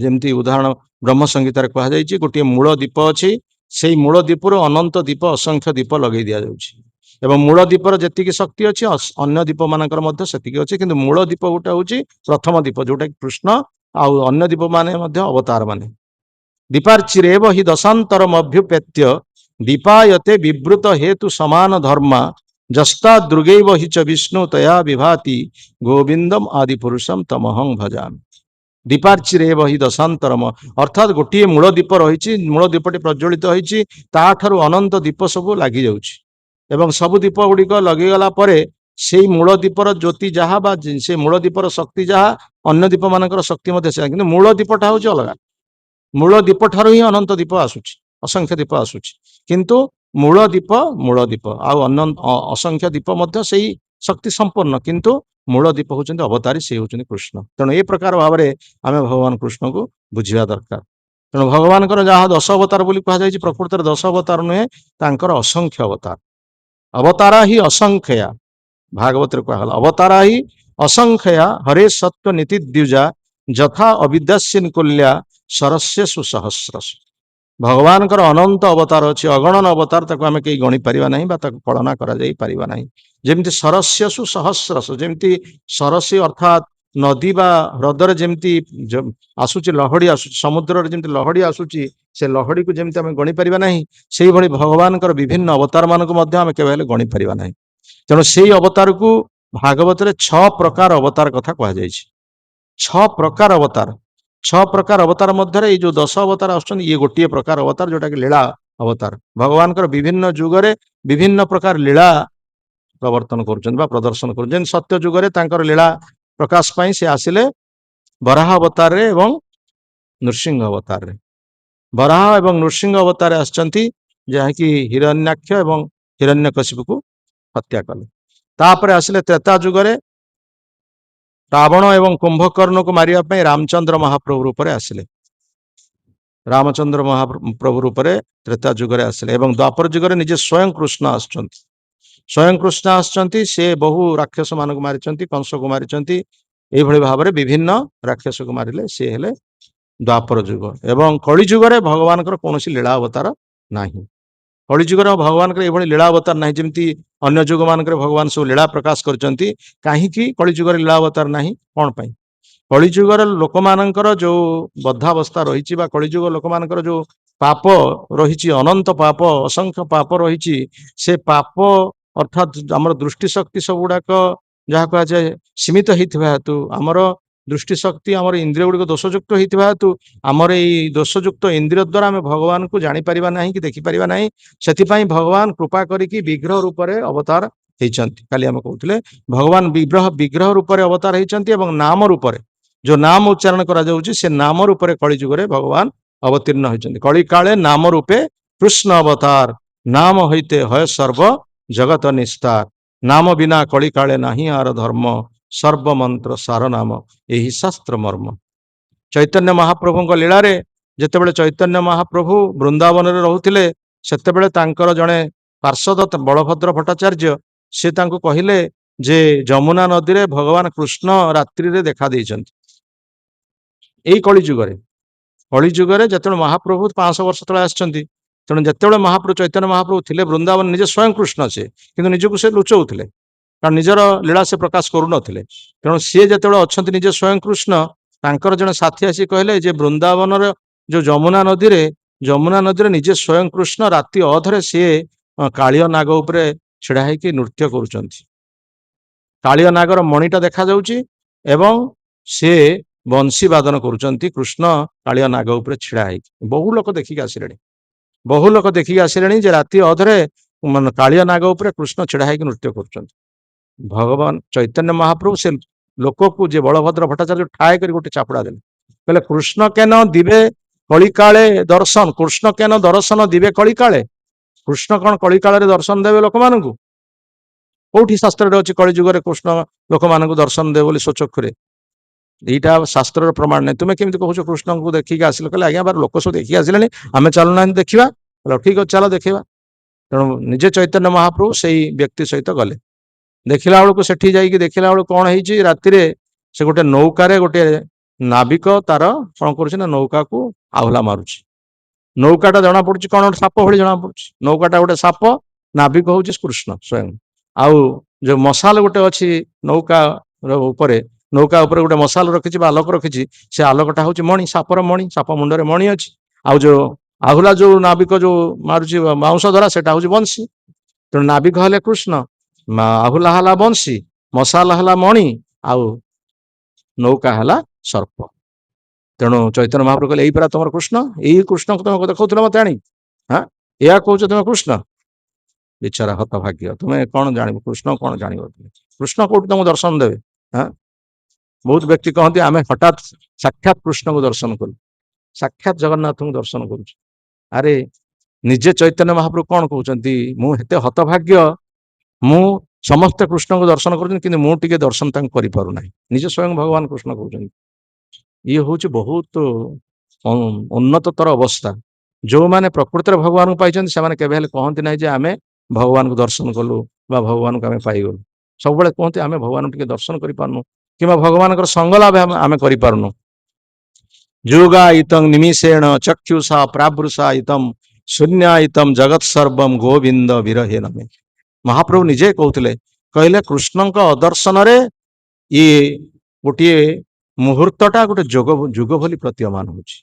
ଯେମିତି ଉଦାହରଣ ବ୍ରହ୍ମ ସଂହିତାରେ କୁହାଯାଇଛି, ଗୋଟିଏ ମୂଳ ଦୀପ ଅଛି, ସେଇ ମୂଳ ଦୀପରୁ ଅନନ୍ତ ଦୀପ, ଅସଂଖ୍ୟ ଦୀପ ଲଗେଇ ଦିଆଯାଉଛି ଏବଂ ମୂଳ ଦୀପର ଯେତିକି ଶକ୍ତି ଅଛି ଅନ୍ୟ ଦୀପ ମାନଙ୍କର ମଧ୍ୟ ସେତିକି ଅଛି, କିନ୍ତୁ ମୂଳ ଦୀପ ଗୋଟେ ହଉଛି ପ୍ରଥମ ଦୀପ, ଯୋଉଟା କି କୃଷ୍ଣ, ଆଉ ଅନ୍ୟ ଦୀପ ମାନେ ମଧ୍ୟ ଅବତାର ମାନେ। ଦୀପାର୍ଚିରେବ ହି ଦଶାନ୍ତରମ ଅଭ୍ୟୁପେତ୍ୟ ଦୀପାୟତେ ବିବୃତ ହେତୁ ସମାନ ଧର୍ମା ଜସ୍ତା ଦୃଗୈବ ହି ચ ବିଷ୍ଣୁ ତୟା ବିଭାତି ଗୋବିନ୍ଦମ ଆଦି ପୁରୁଷମ ତମହଂ ଭଜାମି। ଦୀପାର୍ଚିରେବ ହି ଦଶାନ୍ତରମ, ଅର୍ଥାତ ଗୋଟିଏ ମୂଳ ଦୀପ ରହିଛି, ମୂଳ ଦୀପଟି ପ୍ରଜ୍ୱଳିତ ହେଇଛି, ତାଠାରୁ ଅନନ୍ତ ଦୀପ ସବୁ ଲାଗି ଯାଉଛି ଏବଂ ସବୁ ଦୀପ ଗୁଡିକ ଲଗେଇଗଲା ପରେ ସେଇ ମୂଳ ଦୀପର ଜ୍ୟୋତି ଯାହା ବା ସେ ମୂଳ ଦୀପର ଶକ୍ତି ଯାହା, ଅନ୍ୟ ଦୀପ ମାନଙ୍କର ଶକ୍ତି ମଧ୍ୟ ସେୟା, କିନ୍ତୁ ମୂଳ ଦୀପଟା ହଉଛି ଅଲଗା। ମୂଳ ଦୀପ ଠାରୁ ହିଁ ଅନନ୍ତ ଦୀପ ଆସୁଛି, ଅସଂଖ୍ୟ ଦୀପ ଆସୁଛି, କିନ୍ତୁ ମୂଳ ଦୀପ ଆଉ ଅସଂଖ୍ୟ ଦୀପ ମଧ୍ୟ ସେଇ ଶକ୍ତି ସମ୍ପନ୍ନ, କିନ୍ତୁ ମୂଳ ଦୀପ ହଉଛନ୍ତି ଅବତାରୀ, ସେ ହଉଛନ୍ତି କୃଷ୍ଣ। ତେଣୁ ଏ ପ୍ରକାର ଭାବରେ ଆମେ ଭଗବାନ କୃଷ୍ଣଙ୍କୁ ବୁଝିବା ଦରକାର। ତେଣୁ ଭଗବାନଙ୍କର ଯାହା 10 ଅବତାର ବୋଲି କୁହାଯାଇଛି, ପ୍ରକୃତରେ 10 ଅବତାର ନୁହେଁ, ତାଙ୍କର ଅସଂଖ୍ୟ ଅବତାର। ଅବତାରା ହି ଅସଂଖ୍ୟା, ଭାଗବତରେ କୁହାଗଲା, ଅବତାରା ହି ଅସଂଖ୍ୟା ହରେ ସତ୍ୟ ନୀତି ଦ୍ୱିଜା ଯଥା ଅବିଦ୍ୟାସିନ କୁଲ୍ୟା ସରସ୍ୟସୁ ସହସ୍ରସୁ। ଭଗବାନଙ୍କର ଅନନ୍ତ ଅବତାର ଅଛି, ଅଗଣନ ଅବତାର, ତାକୁ ଆମେ କେହି ଗଣି ପାରିବା ନାହିଁ ବା ତାକୁ କଳନା କରାଯାଇ ପାରିବା ନାହିଁ। ଯେମିତି ସରସ୍ୟସୁ ସହସ୍ରସୁ, ଯେମିତି ସରସୀ ଅର୍ଥାତ ନଦୀ ବା ହ୍ରଦରେ ଯେମିତି ଆସୁଛି ଲହଡି ଆସୁଛି, ସମୁଦ୍ରରେ ଯେମିତି ଲହଡି ଆସୁଛି, ସେ ଲହଡିକୁ ଯେମିତି ଆମେ ଗଣି ପାରିବା ନାହିଁ, ସେଇଭଳି ଭଗବାନଙ୍କର ବିଭିନ୍ନ ଅବତାର ମାନଙ୍କୁ ମଧ୍ୟ ଆମେ କେବେ ହେଲେ ଗଣି ପାରିବା ନାହିଁ। ତେଣୁ ସେଇ ଅବତାରକୁ ଭାଗବତରେ 6 ପ୍ରକାର ଅବତାର କଥା କୁହାଯାଇଛି। 6 ପ୍ରକାର ଅବତାର, 6 ପ୍ରକାର ଅବତାର ମଧ୍ୟରେ ଏଇ ଯୋଉ 10 ଅବତାର ଆସୁଛନ୍ତି, ଇଏ ଗୋଟିଏ ପ୍ରକାର ଅବତାର, ଯୋଉଟା କି ଲୀଳା ଅବତାର। ଭଗବାନଙ୍କର ବିଭିନ୍ନ ଯୁଗରେ ବିଭିନ୍ନ ପ୍ରକାର ଲୀଳା ପ୍ରବର୍ତ୍ତନ କରୁଛନ୍ତି ବା ପ୍ରଦର୍ଶନ କରୁଛନ୍ତି। ଯେମିତି ସତ୍ୟ ଯୁଗରେ ତାଙ୍କର ଲୀଳା ପ୍ରକାଶ ପାଇଁ ସେ ଆସିଲେ ବରାହ ଅବତାରରେ ଏବଂ ନୃସିଂହ ଅବତାରରେ। ବରାହ ଏବଂ ନୃସିଂହ ଅବତାରରେ ଆସିଛନ୍ତି, ଯାହାକି ହିରଣ୍ୟାକ୍ଷ ଏବଂ ହିରଣ୍ୟକଶିପୁକୁ ହତ୍ୟା କଲେ। ତାପରେ ଆସିଲେ ତ୍ରେତା ଯୁଗରେ ରାବଣ ଏବଂ କୁମ୍ଭକର୍ଣ୍ଣକୁ ମାରିବା ପାଇଁ ରାମଚନ୍ଦ୍ର ମହାପ୍ରଭୁ ରୂପରେ ଆସିଲେ। ରାମଚନ୍ଦ୍ର ମହାପ୍ରଭୁ ରୂପରେ ତ୍ରେତା ଯୁଗରେ ଆସିଲେ ଏବଂ ଦ୍ୱାପର ଯୁଗରେ ନିଜେ ସ୍ୱୟଂ କୃଷ୍ଣ ଆସୁଛନ୍ତି। ସ୍ୱୟଂ କୃଷ୍ଣ ଆସୁଛନ୍ତି, ସେ ବହୁ ରାକ୍ଷସ ମାନଙ୍କୁ ମାରିଛନ୍ତି, କଂସକୁ ମାରିଛନ୍ତି, ଏଇଭଳି ଭାବରେ ବିଭିନ୍ନ ରାକ୍ଷସକୁ ମାରିଲେ, ସେ ହେଲେ ଦ୍ୱାପର ଯୁଗ। ଏବଂ କଳି ଯୁଗରେ ଭଗବାନଙ୍କର କୌଣସି ଲୀଳା ଅବତାର ନାହିଁ। କଳି ଯୁଗରେ ଭଗବାନଙ୍କର ଏଭଳି ଲୀଳା ଅବତାର ନାହିଁ, ଯେମିତି ଅନ୍ୟ ଯୁଗ ମାନଙ୍କରେ ଭଗବାନ ସବୁ ଲୀଳା ପ୍ରକାଶ କରିଛନ୍ତି। କାହିଁକି କଳି ଯୁଗରେ ଲୀଳା ଅବତାର ନାହିଁ, କଣ ପାଇଁ? କଳିଯୁଗର ଲୋକମାନଙ୍କର ଯୋଉ ବଦ୍ଧାବସ୍ଥା ରହିଛି ବା କଳିଯୁଗ ଲୋକମାନଙ୍କର ଯୋଉ ପାପ ରହିଛି, ଅନନ୍ତ ପାପ, ଅସଂଖ୍ୟ ପାପ ରହିଛି, ସେ ପାପ ଅର୍ଥାତ୍ ଆମର ଦୃଷ୍ଟି ଶକ୍ତି ସବୁଗୁଡାକ ଯାହା କୁହାଯାଏ ସୀମିତ ହେଇଥିବା ହେତୁ, ଆମର ଦୃଷ୍ଟି ଶକ୍ତି, ଆମର ଇନ୍ଦ୍ରିୟ ଗୁଡିକ ଦୋଷଯୁକ୍ତ ହେଇଥିବା ହେତୁ, ଆମର ଏଇ ଦୋଷଯୁକ୍ତ ଇନ୍ଦ୍ରିୟ ଦ୍ୱାରା ଆମେ ଭଗବାନଙ୍କୁ ଜାଣିପାରିବା ନାହିଁ କି ଦେଖିପାରିବା ନାହିଁ। ସେଥିପାଇଁ ଭଗବାନ କୃପା କରିକି ବିଗ୍ରହ ରୂପରେ ଅବତାର ହେଇଛନ୍ତି। କାଲି ଆମେ କହୁଥିଲେ ଭଗବାନ ବିଗ୍ରହ ରୂପରେ ଅବତାର ହେଇଛନ୍ତି ଏବଂ ନାମ ରୂପରେ, ଯୋଉ ନାମ ଉଚ୍ଚାରଣ କରାଯାଉଛି, ସେ ନାମ ରୂପରେ କଳି ଯୁଗରେ ଭଗବାନ ଅବତୀର୍ଣ୍ଣ ହୋଇଛନ୍ତି। କଳି କାଳେ ନାମ ରୂପେ କୃଷ୍ଣ ଅବତାର, ନାମ ହଇତେ ହୟ ସର୍ବ ଜଗତ ନିସ୍ତାର। नाम बिना कଳି काले नाही आर धर्म सर्वमंत्र सार नाम यही शास्त्र मर्म। चैतन्य महाप्रभुଙ୍କ लीଳାରେ ଯେତେବେଳେ ଚୈତନ୍ୟ ମହାପ୍ରଭୁ ବୃନ୍ଦାବନରେ ରହୁଥିଲେ ସେତେବେଳେ ତାଙ୍କର ଜଣେ ପାର୍ଷଦ ବଳଭଦ୍ର ଭଟ୍ଟାଚାର୍ଯ୍ୟ ସେ ତାଙ୍କୁ କହିଲେ ଯେ ଯମୁନା ନଦୀରେ ଭଗବାନ କୃଷ୍ଣ ରାତ୍ରିରେ ଦେଖା ଦେଇଛନ୍ତି। ଏଇ କଳିଯୁଗରେ ଯେତେବେଳେ ମହାପ୍ରଭୁ 500 ବର୍ଷ ତଳେ ଆସିଛନ୍ତି, ତେଣୁ ଯେତେବେଳେ ମହାପ୍ରଭୁ ଚୈତନ୍ୟ ମହାପ୍ରଭୁ ଥିଲେ ବୃନ୍ଦାବନ ନିଜେ ସ୍ୱୟଂ କୃଷ୍ଣ ସେ, କିନ୍ତୁ ନିଜକୁ ସେ ଲୁଚଉଥିଲେ, କାରଣ ନିଜର ଲୀଳା ସେ ପ୍ରକାଶ କରୁନଥିଲେ। ତେଣୁ ସିଏ ଯେତେବେଳେ ଅଛନ୍ତି ନିଜେ ସ୍ୱୟଂ କୃଷ୍ଣ, ତାଙ୍କର ଜଣେ ସାଥୀ ଆସି କହିଲେ ଯେ ବୃନ୍ଦାବନର ଯୋଉ ଯମୁନା ନଦୀରେ ନିଜେ ସ୍ୱୟଂ କୃଷ୍ଣ ରାତି ଅଧରେ ସିଏ କାଳିଅ ନାଗ ଉପରେ ଛିଡା ହେଇକି ନୃତ୍ୟ କରୁଛନ୍ତି। କାଳିଅ ନାଗର ମଣିଟା ଦେଖାଯାଉଛି ଏବଂ ସିଏ ବଂଶୀ ବାଦନ କରୁଛନ୍ତି କୃଷ୍ଣ କାଳିଅ ନାଗ ଉପରେ ଛିଡା ହେଇକି। ବହୁ ଲୋକ ଦେଖିକି ଆସିଲେଣି ଯେ ରାତି ଅଧରେ କାଳିଅ ନାଗ ଉପରେ କୃଷ୍ଣ ଛିଡା ହେଇକି ନୃତ୍ୟ କରୁଛନ୍ତି। ଭଗବାନ ଚୈତନ୍ୟ ମହାପ୍ରଭୁ ସେ ଲୋକକୁ ଯେ ବଳଭଦ୍ର ଭଟ୍ଟାଚାର୍ଯ୍ୟ ଠାଏ କରି ଗୋଟେ ଚାପୁଡା ଦେଲେ, କହିଲେ କୃଷ୍ଣ କେନ ଦିବେ କଳିକାଳେ ଦର୍ଶନ, କୃଷ୍ଣ କେନ ଦର୍ଶନ ଦିବେ କଳିକାଳେ। କୃଷ୍ଣ କଣ କଳିକାଳରେ ଦର୍ଶନ ଦେବେ ଲୋକମାନଙ୍କୁ? କୋଉଠି ଶାସ୍ତ୍ରରେ ଅଛି କଳିଯୁଗରେ କୃଷ୍ଣ ଲୋକମାନଙ୍କୁ ଦର୍ଶନ ଦେବେ ବୋଲି ସ୍ୱଚକ୍ଷୁରେ? ଏଇଟା ଶାସ୍ତ୍ରର ପ୍ରମାଣ ନାହିଁ। ତୁମେ କେମିତି କହୁଛ କୃଷ୍ଣଙ୍କୁ ଦେଖିକି ଆସିଲେ? କହିଲେ ଆଜ୍ଞା ବାର ଲୋକ ସବୁ ଦେଖିକି ଆସିଲେଣି, ଆମେ ଚାଲୁନାହାନ୍ତି ଦେଖିବା। ଠିକ ଅଛି ଚାଲ ଦେଖିବା। ତେଣୁ ନିଜେ ଚୈତନ୍ୟ ମହାପ୍ରଭୁ ସେଇ ବ୍ୟକ୍ତି ସହିତ ଗଲେ। ଦେଖିଲା ବେଳକୁ ସେଠି ଯାଇକି ଦେଖିଲା ବେଳକୁ କଣ ହେଇଛି, ରାତିରେ ସେ ଗୋଟେ ନୌକାରେ ଗୋଟେ ନାବିକ ତାର କଣ କରୁଛି ନା ନୌକାକୁ ଆହୁଲା ମାରୁଛି। ନୌକାଟା ଜଣା ପଡୁଛି କଣ ସାପ ଭଳି ଜଣା ପଡୁଛି। ନୌକାଟା ଗୋଟେ ସାପ, ନାବିକ ହଉଛି କୃଷ୍ଣ ସ୍ୱୟଂ। ଆଉ ଯୋଉ ମଶାଲ ଗୋଟେ ଅଛି ନୌକା ଉପରେ ଗୋଟେ ମଶାଲ ରଖିଛି ବା ଆଲୋକ ରଖିଛି, ସେ ଆଲୋକଟା ହଉଛି ମଣି, ସାପର ମଣି, ସାପ ମୁଣ୍ଡରେ ମଣି ଅଛି। ଆଉ ଯୋଉ ଆହୁଲା ଯୋଉ ନାବିକ ଯୋଉ ମାରୁଛି ବାଉଁଶ ଧରା, ସେଟା ହଉଛି ବଂଶୀ। ତେଣୁ ନାବିକ ହେଲେ କୃଷ୍ଣ, ଆହୁଲା ହେଲା ବଂଶୀ, ମଶାଲ ହେଲା ମଣି, ଆଉ ନୌକା ହେଲା ସର୍ପ। ତେଣୁ ଚୈତନ୍ୟ ମହାପ୍ରଭୁ କହିଲେ ଏଇ ପରା ତମର କୃଷ୍ଣ, ଏଇ କୃଷ୍ଣକୁ ତମେ ଦେଖାଉଥିଲ ମତେ ଆଣି, ଏହା କହୁଛ ତମେ କୃଷ୍ଣ? ବିଚାରା ହତଭାଗ୍ୟ, ତୁମେ କଣ ଜାଣିବ କୃଷ୍ଣ, କଣ ଜାଣିବ ତୁମେ? କୃଷ୍ଣ କୋଉଠି ତମକୁ ଦର୍ଶନ ଦେବେ? ବହୁତ ବ୍ୟକ୍ତି କହନ୍ତି ଆମେ ହଠାତ୍ ସାକ୍ଷାତ କୃଷ୍ଣଙ୍କୁ ଦର୍ଶନ କଲୁ, ସାକ୍ଷାତ ଜଗନ୍ନାଥଙ୍କୁ ଦର୍ଶନ କରୁଛୁ। ଆରେ ନିଜେ ଚୈତନ୍ୟ ମହାପ୍ରଭୁ କଣ କହୁଛନ୍ତି? ମୁଁ ଏତେ ହତଭାଗ୍ୟ, ମୁଁ ସମସ୍ତେ କୃଷ୍ଣଙ୍କୁ ଦର୍ଶନ କରୁଛନ୍ତି କିନ୍ତୁ ମୁଁ ଟିକେ ଦର୍ଶନ ତାଙ୍କୁ କରିପାରୁନାହିଁ। ନିଜେ ସ୍ୱୟଂ ଭଗବାନ କୃଷ୍ଣ କହୁଛନ୍ତି। ଇଏ ହଉଛି ବହୁତ ଉନ୍ନତତର ଅବସ୍ଥା। ଯୋଉମାନେ ପ୍ରକୃତରେ ଭଗବାନଙ୍କୁ ପାଇଛନ୍ତି ସେମାନେ କେବେ ହେଲେ କହନ୍ତି ନାହିଁ ଯେ ଆମେ ଭଗବାନଙ୍କୁ ଦର୍ଶନ କଲୁ ବା ଭଗବାନଙ୍କୁ ଆମେ ପାଇଗଲୁ। ସବୁବେଳେ କୁହନ୍ତି ଆମେ ଭଗବାନଙ୍କୁ ଟିକେ ଦର୍ଶନ କରିପାରୁନୁ କିମ୍ବା ଭଗବାନଙ୍କର ସଙ୍ଗ ଲାଭ ଆମେ କରିପାରୁନୁ। ଯୁଗାଇତଂ ନିମିଷେଣ ଚକ୍ଷୁଷା ପ୍ରାବୃଷାଇତଂ ଶୂନ୍ୟାଇତଂ ଜଗତ୍ ସର୍ବମ୍ ଗୋବିନ୍ଦ ବିରହେ ନମେ। ମହାପ୍ରଭୁ ନିଜେ କହୁଥିଲେ, କହିଲେ କୃଷ୍ଣଙ୍କ ଅଦର୍ଶନରେ ଇଏ ଗୋଟିଏ ମୁହୂର୍ତ୍ତଟା ଗୋଟେ ଯୁଗ ଭଳି ପ୍ରତୀୟମାନ ହଉଛି।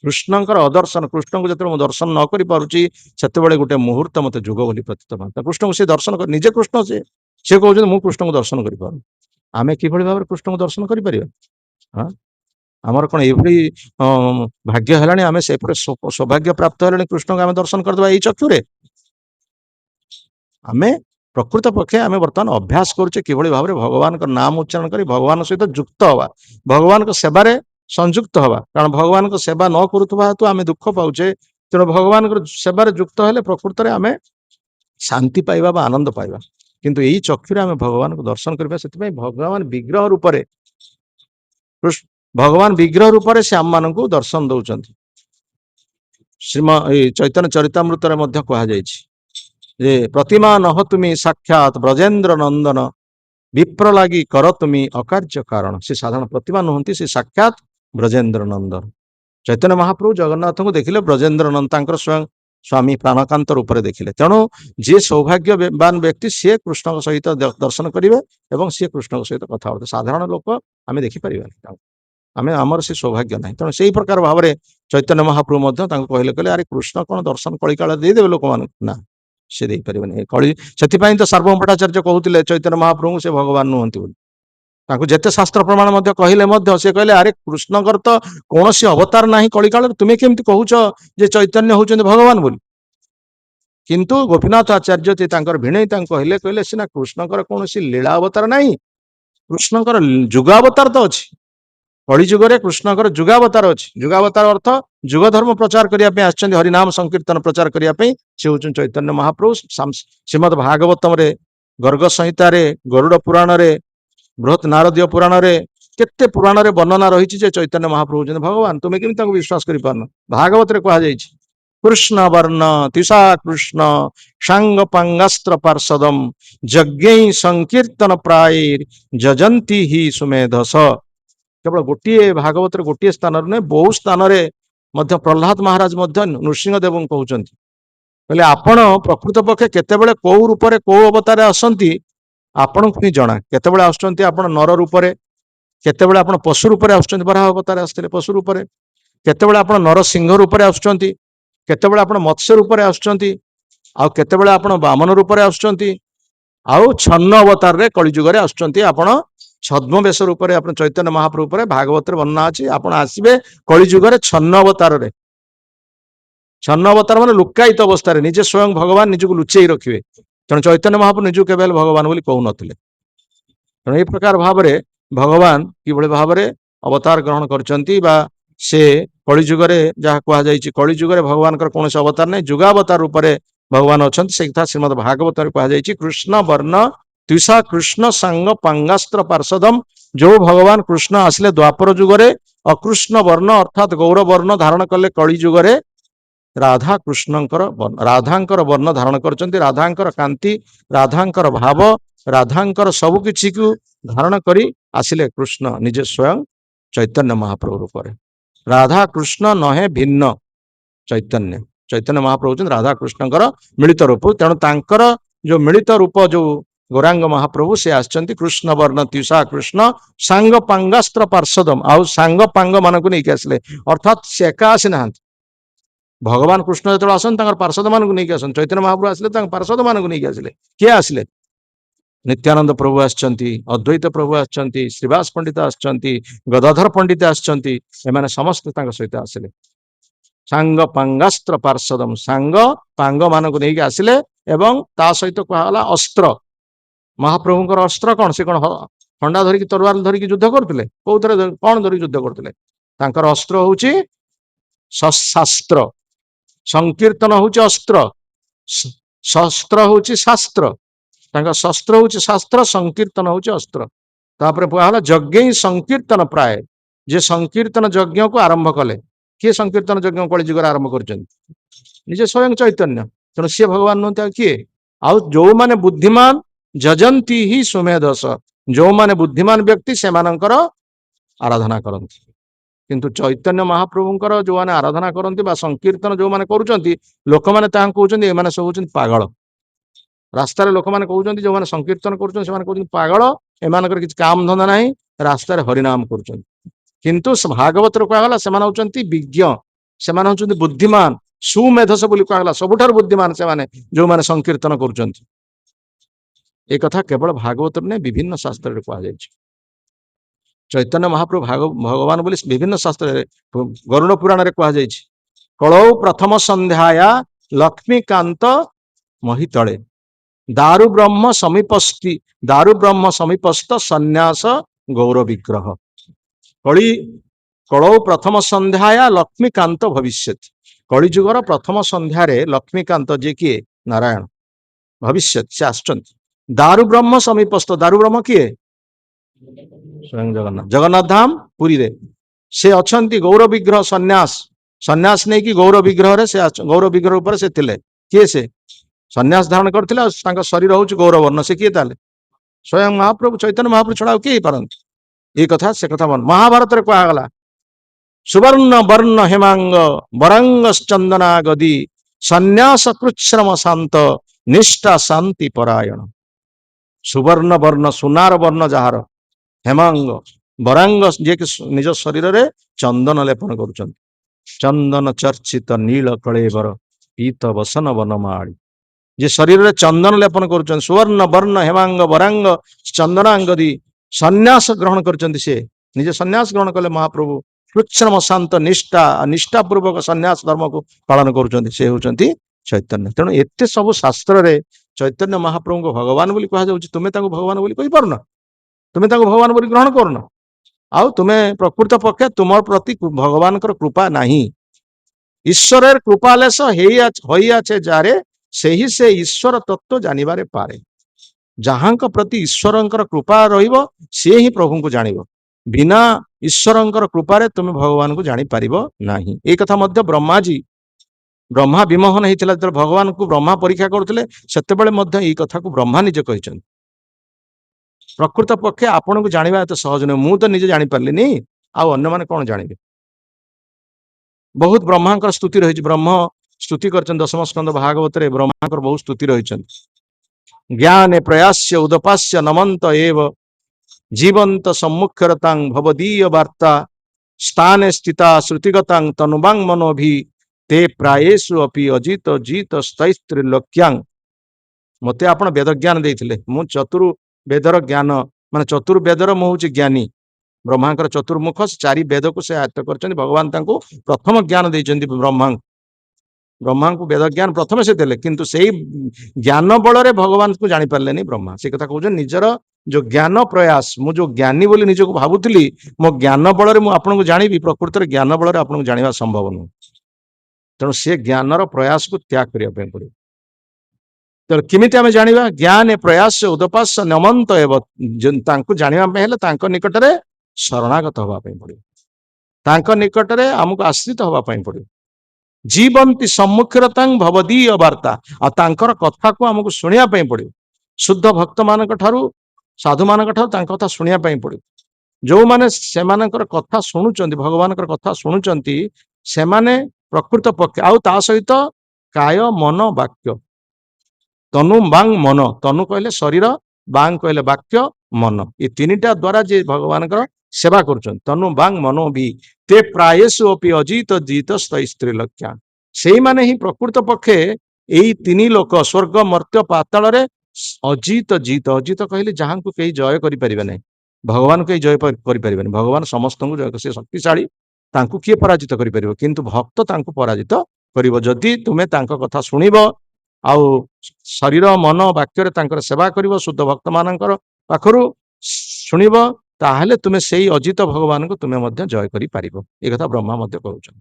କୃଷ୍ଣଙ୍କର ଅଦର୍ଶନ, କୃଷ୍ଣଙ୍କୁ ଯେତେବେଳେ ମୁଁ ଦର୍ଶନ ନ କରିପାରୁଛି ସେତେବେଳେ ଗୋଟେ ମୁହୂର୍ତ୍ତ ମତେ ଯୁଗ ବୋଲି ପ୍ରତୀୟମାନ। କୃଷ୍ଣଙ୍କୁ ସେ ଦର୍ଶନ କରି ନିଜେ କୃଷ୍ଣ ସେ କହୁଛନ୍ତି ମୁଁ କୃଷ୍ଣଙ୍କୁ ଦର୍ଶନ କରିପାରୁନି। ଆମେ କିଭଳି ଭାବରେ କୃଷ୍ଣଙ୍କୁ ଦର୍ଶନ କରିପାରିବା? ଆମର କଣ ଏଇଭଳି ଭାଗ୍ୟ ହେଲାଣି, ଆମେ ସେପରି ସୌଭାଗ୍ୟ ପ୍ରାପ୍ତ ହେଲାଣି କୃଷ୍ଣଙ୍କୁ ଆମେ ଦର୍ଶନ କରିଦେବା ଏଇ ଚକ୍ଷୁରେ? ଆମେ ପ୍ରକୃତ ପକ୍ଷେ ଆମେ ବର୍ତ୍ତମାନ ଅଭ୍ୟାସ କରୁଛେ କିଭଳି ଭାବରେ ଭଗବାନଙ୍କ ନାମ ଉଚ୍ଚାରଣ କରି ଭଗବାନଙ୍କ ସହିତ ଯୁକ୍ତ ହବା, ଭଗବାନଙ୍କ ସେବାରେ ସଂଯୁକ୍ତ ହବା। କାରଣ ଭଗବାନଙ୍କ ସେବା ନ କରୁଥିବା ହେତୁ ଆମେ ଦୁଃଖ ପାଉଛେ। ତେଣୁ ଭଗବାନଙ୍କର ସେବାରେ ଯୁକ୍ତ ହେଲେ ପ୍ରକୃତରେ ଆମେ ଶାନ୍ତି ପାଇବା ବା ଆନନ୍ଦ ପାଇବା। କିନ୍ତୁ ଏଇ ଚକ୍ଷୁରେ ଆମେ ଭଗବାନଙ୍କୁ ଦର୍ଶନ କରିବା। ସେଥିପାଇଁ ଭଗବାନ ବିଗ୍ରହ ରୂପରେ ସେ ଆମମାନଙ୍କୁ ଦର୍ଶନ ଦଉଛନ୍ତି। ଏଇ ଚୈତନ୍ୟ ଚରିତାମୃତରେ ମଧ୍ୟ କୁହାଯାଇଛି ଯେ ପ୍ରତିମା ନହ ତୁମି ସାକ୍ଷାତ ବ୍ରଜେନ୍ଦ୍ର ନନ୍ଦନ ବିପ୍ର ଲାଗି କର ତୁମି ଅକାର୍ଯ୍ୟ କାରଣ। ସେ ସାଧାରଣ ପ୍ରତିମା ନୁହନ୍ତି, ସେ ସାକ୍ଷାତ ବ୍ରଜେନ୍ଦ୍ର ନନ୍ଦନ। ଚୈତନ୍ୟ ମହାପ୍ରଭୁ ଜଗନ୍ନାଥଙ୍କୁ ଦେଖିଲେ ବ୍ରଜେନ୍ଦ୍ର ନନ୍ଦ ତାଙ୍କର ସ୍ୱୟଂ ସ୍ୱାମୀ ପ୍ରାଣକାନ୍ତ ରୂପରେ ଦେଖିଲେ। ତେଣୁ ଯିଏ ସୌଭାଗ୍ୟବାନ ବ୍ୟକ୍ତି ସିଏ କୃଷ୍ଣଙ୍କ ସହିତ ଦର୍ଶନ କରିବେ ଏବଂ ସିଏ କୃଷ୍ଣଙ୍କ ସହିତ କଥାବାର୍ତ୍ତା। ସାଧାରଣ ଲୋକ ଆମେ ଦେଖିପାରିବାନି, ଆମର ସେ ସୌଭାଗ୍ୟ ନାହିଁ। ତେଣୁ ସେଇ ପ୍ରକାର ଭାବରେ ଚୈତନ୍ୟ ମହାପ୍ରଭୁ ମଧ୍ୟ ତାଙ୍କୁ କହିଲେ ଆରେ କୃଷ୍ଣ କଣ ଦର୍ଶନ କଳିକାଳ ଦେଇଦେବେ ଲୋକମାନଙ୍କୁ? ନା, ସେ ଦେଇପାରିବେନି। ସେଥିପାଇଁ ତ ସାର୍ବଭୌମ ଭଟ୍ଟାଚାର୍ଯ୍ୟ କହୁଥିଲେ ଚୈତନ୍ୟ ମହାପ୍ରଭୁଙ୍କୁ ସେ ଭଗବାନ ନୁହନ୍ତି ବୋଲି। ତାଙ୍କୁ ଯେତେ ଶାସ୍ତ୍ର ପ୍ରମାଣ ମଧ୍ୟ କହିଲେ ମଧ୍ୟ ସେ କହିଲେ ଆରେ କୃଷ୍ଣଙ୍କର ତ କୌଣସି ଅବତାର ନାହିଁ କଳିକାଳରେ, ତୁମେ କେମିତି କହୁଛ ଯେ ଚୈତନ୍ୟ ହଉଛନ୍ତି ଭଗବାନ ବୋଲି? କିନ୍ତୁ ଗୋପୀନାଥ ଆଚାର୍ଯ୍ୟ ତାଙ୍କର ଭିଣେଇ ତାଙ୍କୁ କହିଲେ ସିନା କୃଷ୍ଣଙ୍କର କୌଣସି ଲୀଳା ଅବତାର ନାହିଁ, କୃଷ୍ଣଙ୍କର ଯୁଗାବତାର ତ ଅଛି। କଳିଯୁଗରେ କୃଷ୍ଣଙ୍କର ଯୁଗାବତାର ଅଛି। ଯୁଗାବତାର ଅର୍ଥ ଯୁଗ ଧର୍ମ ପ୍ରଚାର କରିବା ପାଇଁ ଆସିଛନ୍ତି, ହରିନାମ ସଂକୀର୍ତ୍ତନ ପ୍ରଚାର କରିବା ପାଇଁ। ସେ ହଉଛନ୍ତି ଚୈତନ୍ୟ ମହାପ୍ରଭୁ। ଶ୍ରୀମଦ୍ ଭାଗବତମରେ गर्ग संहितारे, गरुड़ पुराण रे, बृहत नारदीय पुराण रे, केते पुराण रे वर्णना रही जे चैतन्य महाप्रभु होचंती भगवान। तुमे केमि तांको विश्वास करि पारन? भागवत रे कहा जायछि कृष्ण वर्ण तिसा कृष्ण सांग पांगास्त्र पार्षदम यज्ञ संकीर्तन प्राय जजंती ही सुमेधस। केवल गोटे भागवत गोटे स्थान नुहे बहु स्थान में प्रहलाद महाराज नृसिंहदेव कहते कहले आपण प्रकृत पक्षे केतेबेले कौ रूप कौ अवतार आसती आपण को जना केतेबेले आसुचंती आपण नर रूप केतेबेले आपण पशु रूप आसुचंती बराह अवतार आसते पशु रूप केतेबेले आपण नर सिंह रूप आसुचंती केतेबेले आपण मत्स्य रूप आसुचंती आउ केतेबेले आपण वामन रूप आसुचंती आउ छन्न अवतार रे कलिजुग रे आसुचंती आपण छद्मवेश रूप आप चैतन्य महाप्रभु भागवत वर्णना अच्छी आप आसवे कलिजुग छन्न अवतार रे छन्न अवतार मान लुकायित अवस्था निजे स्वयं भगवान निजक लुचेई रखिए तेणु चैतन्य महाप्रभु निजक केवल भगवान बोली कहू नथिले। तेणु ये प्रकार भाव में भगवान किभଳି भाव में अवतार ग्रहण करचंती बा से कलिजुग जहाँ कहुई कलिजुग भगवान कौन अवतार नहीं जुगावतार रूप में भगवान अच्छा से कथा श्रीमद भागवत कहुई कृष्ण वर्ण त्विषा कृष्ण सांग पांगास्त्र पार्षदम जो भगवान कृष्ण आसिले द्वापर जुगरे अकृष्ण वर्ण अर्थात गौर वर्ण धारण कले कलि जुगरे राधा कृष्णंकर राधांकर वर्ण धारण करचंती राधांकर कांति राधांकर भाव राधांकर सब किछि को धारण करी आसिले कृष्ण निजे स्वयं चैतन्य महाप्रभु रूप में राधा कृष्ण नहे भिन्न चैतन्य चैतन्य महाप्रभु राधा कृष्णंकर मिलित रूप तेणु तांकर जो मिलित रूप जो गौरांग महाप्रभु से आसचंती कृष्ण वर्ण त्युषा कृष्ण सांग पांगास्त्र पार्षदम आउ सांग पांग मान को नहीं आसिले अर्थात से एका आसी ना भगवान कृष्ण जो आसन पार्षद मान को नहीं आसन चैतन्य महाप्रभु आसिले पार्षद मान को नहीं आसिले किए आसिले नित्यानंद प्रभु आसचंती अद्वैत प्रभु आसचंती श्रीवास पंडित आसचंती गदाधर पंडित आसचंती एमाने समस्त सहित आसिले सांग पांगास्त्र पार्षदम सांग पांग मान को नहीं आसिले एवं ता सहित कहला अस्त्र महाप्रभुंकर अस्त्र कौन से कौन खंडा धरिकी तरवार धरिकी युद्ध करते कौन कौन धरिकी युद्ध करते अस्त्र हूँ शास्त्र संकीर्तन हूँ अस्त्र शस्त्र हूँ शास्त्र शस्त्र हूँ शास्त्र संकीर्तन हूँ अस्त्र तापर कहला यज्ञ संकीर्तन प्राय जे संकीर्तन यज्ञ को आरंभ कले किए संकीर्तन यज्ञ कलि जुग आरंभ कर स्वयं चैतन्य तेणु सी भगवान नुहत किए आउ जो माने बुद्धिमान जजंती ही सुमेधस जो माने बुद्धिमान व्यक्ति से आराधना करती किंतु चैतन्य महाप्रभुंकर जो माने आराधना करती बा संकीर्तन जो माने करूचंती लोक माने तां कहउचंती एमाने सब होचंती पागल रास्तार लोक माने कहउचंती जो माने संकीर्तन करूचंती से माने कहउचंती पागल एमानकर किछ काम धंदा नाही रास्तार हरिनाम करूचंती किंतु भागवत रो कहला से माने होचंती विज्ञ से माने होचंती बुद्धिमान सुमेधस बोली कहला सबुठार बुद्धिमान से माने जो माने संकीर्तन करूचंती एक कथा केवल भागवत ने विभिन्न शास्त्र कहुई चैतन्य महाप्रभु भगवान बोली विभिन्न शास्त्र गरुड़ पुराण रे कहुई कलौ प्रथम संध्याया लक्ष्मीकांत महितले दारु ब्रह्म समीपस्थ सन्यास गौर विग्रह कली कलौ प्रथम संध्याया लक्ष्मीकांत भविष्यत कलिजुगर प्रथम संध्यार लक्ष्मीकांत जे किए नारायण भविष्यत से आसुचंती दारु ब्रह्म समीपस्थ दारु ब्रह्म किए स्वयं जगन्नाथ जगन्नाथ धाम पुरी रे से अछंती गौर विग्रह सन्यास नहीं कि गौर विग्रह रे से गौर विग्रह ऊपर से थिले किए से सन्यास धारण करथिले शरीर हूँ गौर वर्ण से किए ताले स्वयं महाप्रभु चैतन्य महाप्रभु छड़ा किए पारंती ये कथा से कथा मन महाभारत रे कहगला सुवर्ण वर्ण हेमांग वरंग चंदना गदी सन्यास कृच्छ्रम शांत निष्ठा शांति परायण सुवर्ण वर्ण सुनार वर्ण जार हेमांग वरांग जे कि निज शरीर रे चंदन लेपन करुचंती चंदन चर्चित नील कलेवर पीत वसन वनमाड़ी जे शरीर रे चंदन लेपन करुचंती सुवर्ण वर्ण हेमांग वरांग चंदनांगदी सन्यास ग्रहण करचंती से निजे सन्यास ग्रहण कले महाप्रभु कृच्छ्रम शांत निष्ठा पूर्वक सन्यास धर्म को पालन करुचंती से होचंती चैतन्य तेणु एते सब शास्त्र रे चैतन्य महाप्रभु को भगवान बोली कहा जाउची तुमे ताको भगवान बोली कहि पारुना तुमे ताको भगवान बोली ग्रहण करना आउ तुमे प्रकृत पक्षे तुम प्रति भगवान कृपा नहीं ईश्वर कृपालेश होई आछे जारे से ही से ईश्वर तत्व जानिबारे पारे जहां प्रति ईश्वरंकर कृपा रहिबो से ही प्रभु को जानिबो। बिना ईश्वरंकर कृपारे तुम भगवान को जानी पारिबो नाही। ए कथा मध्य ब्रह्मा जी ब्रह्मा विमोहन होता जो भगवान को ब्रह्मा परीक्षा करते से कथा को ब्रह्मा निजे कहते। प्रकृत पक्षे आपण को जाना एत सहज नुह। मु तो निजे जापारे आने मैंने कौन जानवे। बहुत ब्रह्मांकर स्तुति रही। ब्रह्म स्तुति कर दशम स्कंद भागवत ब्रह्मांकर बहुत स्तुति रही। ज्ञान प्रयास्य उदपास्य नमंत एव जीवंत सम्मुखरतां भवदीय वार्ता स्थाने स्थिता श्रुतिगतां तनुबांग मनोभि ते प्रायेषु अपि अजित जीत स्तैस्त्रिलोक्यांग। मते आपण वेद ज्ञान देइथिले मु चतुर् वेदर ज्ञान माने चतुर्वेदर मु होछि ज्ञानी। ब्रह्मांकर चतुर्मुख चारि वेद को से आयत्त करछन्ति। भगवान तांको प्रथम ज्ञान देइछन्ति। ब्रह्मा को वेद ज्ञान प्रथम से देले किंतु सेही ज्ञान बल रे भगवान को जानि पारलेनी ब्रह्मा। से कथा कहउछन निजर जो ज्ञान प्रयास मु जो ज्ञानी बोली निजको भाबुथिली मो ज्ञान बल रे मु आपन को जानिबी प्रकृति रे ज्ञान बल रे आपन को जानिबा संभव नु। तेणु से ज्ञानर प्रयास को त्याग करिया पे पड़े। तो किमिति आमे जानिबा ज्ञान प्रयास उदपास नमंत एव तांको जानिबा पे हेले तांको निकटरे शरणागत होबा पे पड़े। तांको निकटरे हमको आश्रित होबा पे पड़े। जीवंती सम्मुखरतां भवदीय वार्ता आ तांकर कथा को हमको सुनिया पे पड़े। शुद्ध भक्त मानक ठारू साधु मानक ठारू तांक कथा सुनिया पे पड़े। जो माने सेमानकर कथा शुणुचंती भगवानकर कथा शुणुचंती से माने प्रकृत पक्ष आउ ता सहित काय मन वाक्य तनु बांग मन। तनु कहले शरीर बांग कहले वाक्य मन ये तीनिटा द्वारा जे भगवान सेवा करुछन तनु बांग मनो भी ते प्रायेषु अपि अजित जीत स्त्रीलक्षा। से माने ही प्रकृत पक्षे यही तीन लोक स्वर्ग मर्त्य पाताल रे अजित जीत। अजित कहले जहां को कहीं जय करि परिबे नै भगवान कहीं जय करि परिबे नै। भगवान समस्त को जय से शक्तिशाली तांको किए पराजित करि परिबो किंतु भक्त तांको पराजित करिवो जदि तुमे तांको कथा सुनिबो आउ शरीर मन वाक्य तांकर सेवा करिवो शुद्ध भक्त मानकर पाखरु सुनिबो ताहले तुमे सेही अजित भगवान को तुमे मध्य जय करि पारिबो। ए कथा ब्रह्मा मध्य कहउछन।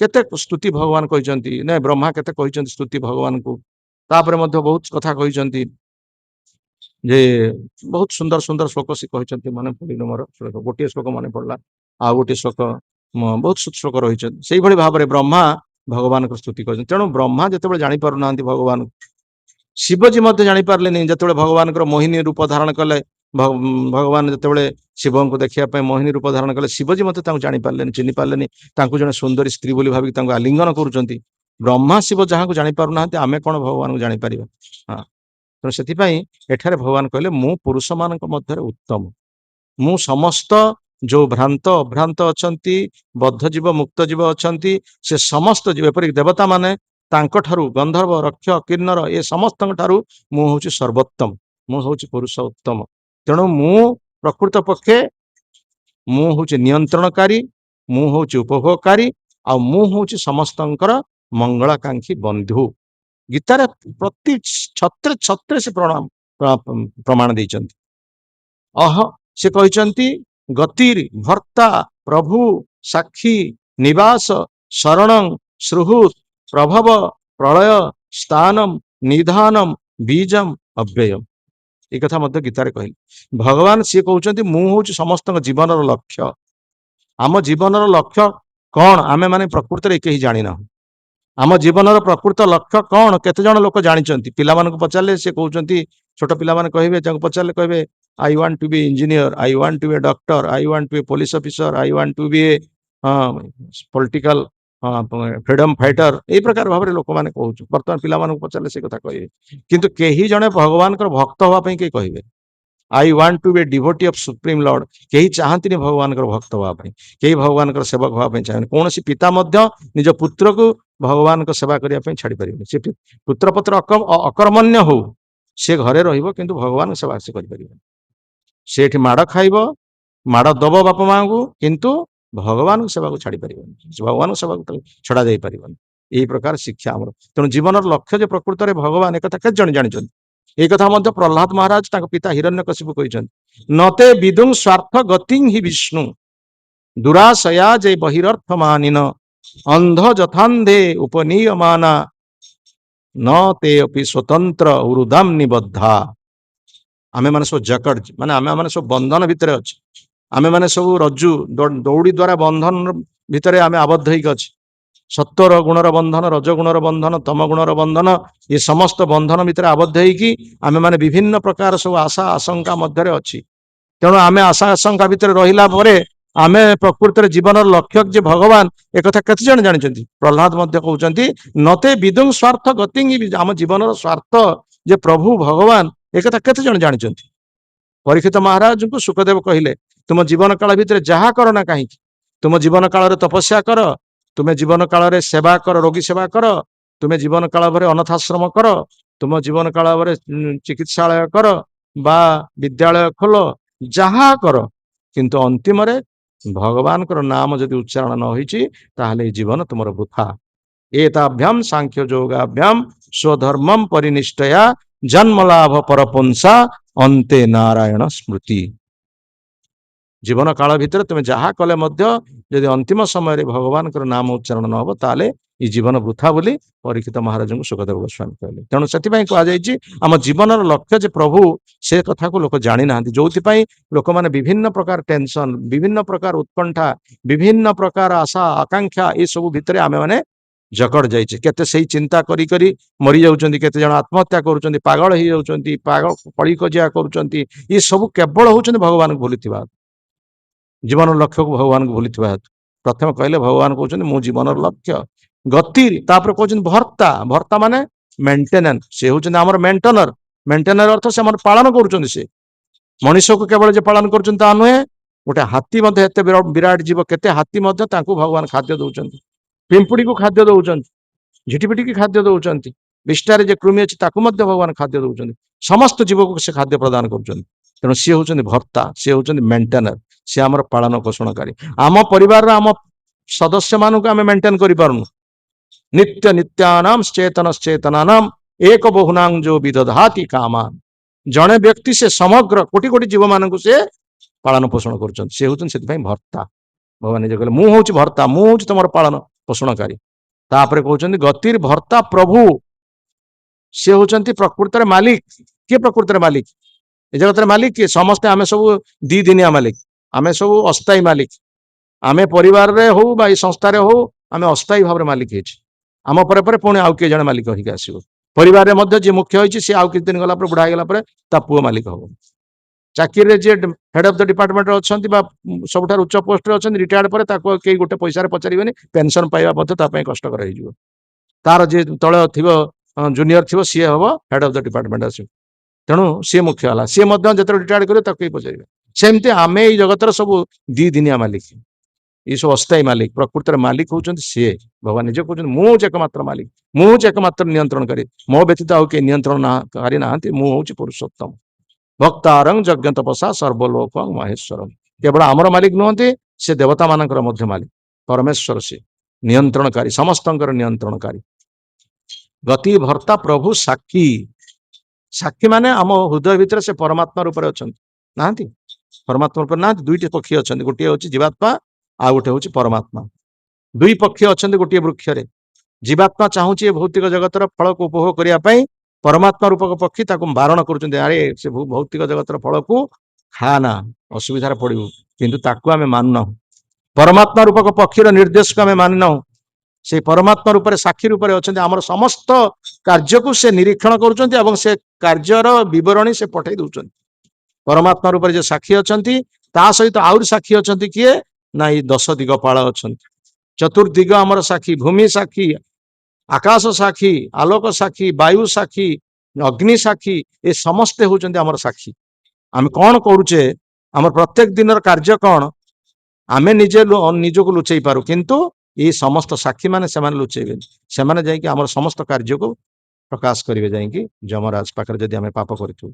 केते स्तुति भगवान कहिसंती नै ब्रह्मा केते कहिसंती स्तुति भगवान को। तापर मध्य बहुत कथा कहिसंती जे बहुत सुंदर सुंदर श्लोक से कहिसंती माने पडिनो मोर श्लोक गोटे श्लोक माने पड़ला आ गोटे श्लोक बहुत श्लोक रही से भली भाव में ब्रह्मा भगवान को स्तुति कर। तेणु ब्रह्मा जिते जानी पारु ना भगवान शिवजी मत जानी पारे नहीं जो भगवान मोहिनी रूप धारण कले भगवान जिते शिव को देखा मोहिनी रूप धारण कले शिवजी मत जानी पारे चिन्ह पारे जन सुंदरी स्त्री बोली भाविक आलिंगन करुँच। ब्रह्मा शिव जहाँ को जानी पारु ना आमे कौन भगवान को जानीपर। हाँ तेणु से एठारे भगवान कहले मु पुरुष मान मध्य उत्तम मु समस्त जो भ्रांत अभ्रांत अछंती बद्ध जीव मुक्त जीव अछंती से समस्त जीव एपरिक देवता माने तांको ठारू गंधर्व रक्ष किन्नर ए समस्त ठारू मु होची सर्वोत्तम मु होची पुरुष उत्तम। तेणु मु प्रकृत पक्षे मु होची नियंत्रणकारी मु होची उपभोगकारी आ मु होची समस्तंकर मंगलाकांक्षी बंधु। गीतार प्रति छत्रे छत्रे से प्रमाण देइचंती। अह से कहिचंती गतिर भर्ता प्रभु साक्षी निवास शरणं श्रुहुत प्रभव प्रलय स्थानम निधानम बीजम अव्ययम। ये कथा मध्य गीतारे कहली भगवान सी कहउचंती मु होची समस्त जीवन लक्ष्य। आम जीवन लक्ष्य कौन आमे माने प्रकृति रे केही जानि ना। आम जीवन प्रकृत लक्ष्य कौन केते जण लोक जानिचंती। पिला मानक पचारले से कहउचंती छोट पिला माने कहबे जंग पचारले कहबे I want to be engineer, I want to be a doctor, I want to be a police officer, I want to be a political freedom fighter। ए प्रकार भाव लोक मैंने कहूँ बर्तमान पिला मानक पचारे से कथा कहे किंतु कहीं जड़े भगवान भक्त हाँपाई कही कहे I want to be devotee of supreme lord. कहीं चाहती भगवान भक्त हाँपाई कहीं भगवान सेवक हाँपाई चाहे कौन पिता निज पुत्र को भगवान सेवा करने छाड़ी पारे से पुत्र पत्र अकर्मण्य हो से घरे रहिबो भगवान सेवा से करें से माड़ खाइब माड़ दब बाप माँ को किंतु भगवान सेवा को छाड़ी पार भगवान सेवा को छड़ा जा पार। यही प्रकार शिक्षा आमर तेणु जीवन लक्ष्य जो प्रकृत में भगवान एक कथा जन जानी एक कथा प्रहलाद महाराज पिता हिरण्यकशिपु कहते नते विदुं स्वार्थ गति ही विष्णु दुराशया जे बहिरर्थ मानिन अंध जथांधे उपनीयमाना न ते अपि स्वतंत्र उरुदाम निबद्धा। आमे माने सब जकड़ माने आमे माने सब बंधन भितर अछि आमे माने सब रज्जु दौड़ी द्वारा बंधन भितर आमे आबद्ध होइक अछि सत्वर गुणर बंधन रज गुणर बंधन तम गुणर बंधन ये समस्त बंधन भितर आबद्ध होइकी आमे माने विभिन्न प्रकार सब आशा आशंका मध्य अछि तेणु आमे आशा आशंका भितर रहिला परे आमे प्रकृतिर जीवन लक्ष्य जे भगवान एक कथा केते जण जानिछन्ति प्रहलाद मध्य कहउछन्ति नते विदुं स्वार्थ गतिं आम जीवन स्वार्थ जे प्रभु भगवान एक कथा केते जण जानिछन्ति परीक्षित महाराज को सुखदेव कहले तुम जीवन काल भितर जहा कर ना कहीं तुम जीवन काल तपस्या कर तुम्हें जीवन काल सेवा कर रोगी सेवा कर तुम्हें जीवन काल भरे अनाथाश्रम कर तुम जीवन काल भरे चिकित्सालय कर बा विद्यालय खोल जहा कर किंतु अंतिम रे भगवान कर नाम जदि उच्चारण न होइछि ताहले जीवन तुमर वृथा एताभ्याम सांख्य योगाभ्याम स्वधर्मम परिनिष्ठया जन्मलाभ परपुंसा अंते नारायण स्मृति जीवन काल भितर तुम जहा कले मध्य यदि अंतिम समय भगवान नाम उच्चारण न हो ताले ये जीवन वृथा बोली परीक्षित महाराज को सुखदेव गोस्वामी कहले तेणु से कहुई आम जीवन लक्ष्य जे प्रभु से कथा को लोक जानी ना जो लोक मैंने विभिन्न प्रकार टेंशन विभिन्न प्रकार उत्कंठा विभिन्न प्रकार आशा आकांक्षा ये सब भितर आमे माने जकड़ जाइए केते सही चिंता करी करी मरी जाउछन्ति केते जण आत्महत्या करूछन्ति पागल हो जाउछन्ति पागल कଳି कजिया करूछन्ति ये सब केवल होउछन्ति भगवान को भूलिथिबा जीवन लक्ष्य को भगवान को भूलिथिबा प्रथम कहले भगवान कहउछन्ति मो जीवन लक्ष्य गति तापर कहउछन्ति भर्ता भर्ता माने मेंटेनेंस से होउछन्ति हमर मेंटेनर मेंटेनर अर्थ से हमर पालन करूछन्ति से मनुष्य को केवल जे पालन करूछन्ति ता नुहे गोटे हाथी मध्य एते विराट जीव केते हाथी मध्य तांको भगवान खाद्य दउछन्ति पिंपुड़ी को खाद्य दउछन्ति झिटिपिटी की खाद्य दउछन्ति विष्टारे जे कृमि अछि ताकू मध्य भगवान खाद्य दउछन्ति समस्त जीव को से खाद्य प्रदान करूछन्ति तेणु सी होउछन्ति भर्ता सी होउछन्ति मेंटेनर सी आमर पालन पोषणकारी आम परिवार आम सदस्य मानक आम मेंटेन करि पारुनु नित्य नित्यानाम चेतन चेतनानाम एक बहुनांग जो विदधाति कामान जड़े व्यक्ति से समग्र कोटि कोटि जीव मानक से पालन पोषण करुछन्ति से होउछन्ति सेति पई भर्ता भगवान जे कहले मु होउछि भर्ता मु होउछि तमर पालन पोषणकारी तापरे कहउछन्ति गतिर भर्ता प्रभु से होउछन्ति प्रकृतिर मालिक के प्रकृतिर मालिक ए जगतर मालिक के समस्त आमे सब दी दिनिया मालिक आमे सब अस्थायी मालिक आमे परिवार रे हो बा संस्था रे हो आमे अस्थायी भाव मालिक हेछि आम पर पर पुणी आउ के जण मालिक होइके आसीबो परिवार रे मध्य जे मुख्य होइछि से आउ किछ दिन गला पर बुढ़ा गेला पर ता पुओ मालिक हो चाकरी रे जे हेड ऑफ द डिपार्टमेंट रे अछंती बा सबठार उच्च पोस्ट रे अछंती रिटायर्ड पर ताको के गोटे पैसा रे पचारिबेनी पेंशन पाइबा मध्य ता पई कष्ट कर हिजो तार जे तळे थिबो जूनियर थिबो सी हबो हेड ऑफ द डिपार्टमेंट आसी तेणु सी मुख्य हला सी मध्य जते रिटायर्ड करियो ताको पचारिबे सेमते आमे ई जगतर सब दी दिनिया मालिक ये सब अस्थायी मालिक प्रकृतिर मालिक होउछन्ति से भगवान निजे कहउछन्ति मु एकमात्र मालिक मु एकमात्र नियंत्रणकारी मो व्यतीत आउ के नियंत्रणकारी नाहंति मु होउछि पुरुषोत्तम भक्तारं यज्ञ तपसा सर्वलोक महेश्वरम केवल आमर मालिक नुहंति से देवता मानकर मध्य मालिक परमेश्वर से नियंत्रणकारी समस्तंकर नियंत्रणकारी गति भर्ता प्रभु साक्षी साक्षी माने आम हृदय भितर से परमात्मा रूप अछंति नाहंति परमात्मा रूप ना दुईटी पक्षी अछंति गोटे होछि जीवात्मा आ गोटे होछि परमात्मा दुई पक्षी अछंति गोटे वृक्ष रे जीवात्मा चाहूछि भौतिक जगतर फल को उपभोग करिया पई परमात्मा रूपक पक्षी ताको बारण करूछन्ति अरे से भौतिक जगतर फल को खाना असुविधार पड़िबो किंतु ताको आमे मानना परमात्मा रूपक पक्षीर निर्देश को आमे मानना से परमात्मा रूप साक्षी रूप अछंति हमर समस्त कार्य को से निरीक्षण करूछन्ति एवं से कार्यर विवरणी से पठै दउछन्ति परमात्मा रूप जे साक्षी अछंति ता सहित आउर साक्षी अछंति किए ना ई 10 दिगपाल अछंति चतुर्दिग हमर साक्षी भूमि साक्षी आकाश साक्षी आलोक साक्षी वायु साक्षी अग्नि साक्षी ये समस्ते होउछन्ति हमर साक्षी आमे कोन करूचे हमर प्रत्येक दिनर कार्य कोन आमे निजे निजो को लुचै पारू किंतु ये समस्त साक्षी माने सेमान लुचैबे सेमाने जाई कि हमर समस्त कार्य को प्रकाश करिवे जाई कि जमराज पाकर जदि आमे पाप करिथु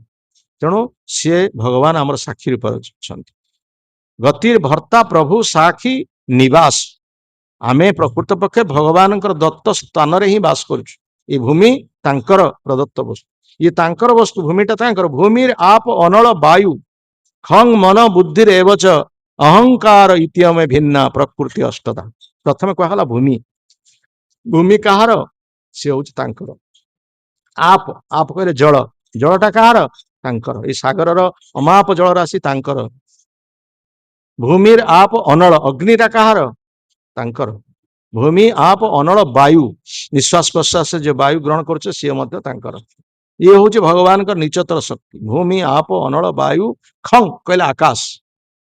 तेणु से भगवान हमर साक्षी रूप अछंति गतिर भर्ता प्रभु साक्षी निवास आमे प्रकृत पक्षे भगवान दत्त स्थान रे ही बास करूछु ये भूमि तांकर प्रदत्त वस्तु ये तांकर वस्तु भूमिटा तांकर भूमिर आप अनल वायु खंग मन बुद्धि एवच अहंकार इतियमे भिन्ना प्रकृति अष्टदा प्रथम कहला भूमि भूमि कहार से होउछि तांकर आप आप कहले जल जलटा कहार ତାଙ୍କର। ଏଇ ସାଗରର ଅମାପ ଜଳ ରାଶି ତାଙ୍କର। ଭୂମିର ଆପ ଅନଳ, ଅଗ୍ନିଟା କାହାର? ତାଙ୍କର। ଭୂମି ଆପ ଅନଳ ବାୟୁ, ନିଶ୍ୱାସ ପ୍ରଶ୍ୱାସ ଯେ ବାୟୁ ଗ୍ରହଣ କରୁଛେ ସିଏ ମଧ୍ୟ ତାଙ୍କର। ଇଏ ହଉଛି ଭଗବାନଙ୍କ ନିଚତର ଶକ୍ତି। ଭୂମି ଆପ ଅନଳ ବାୟୁ ଖଂ କହିଲେ ଆକାଶ,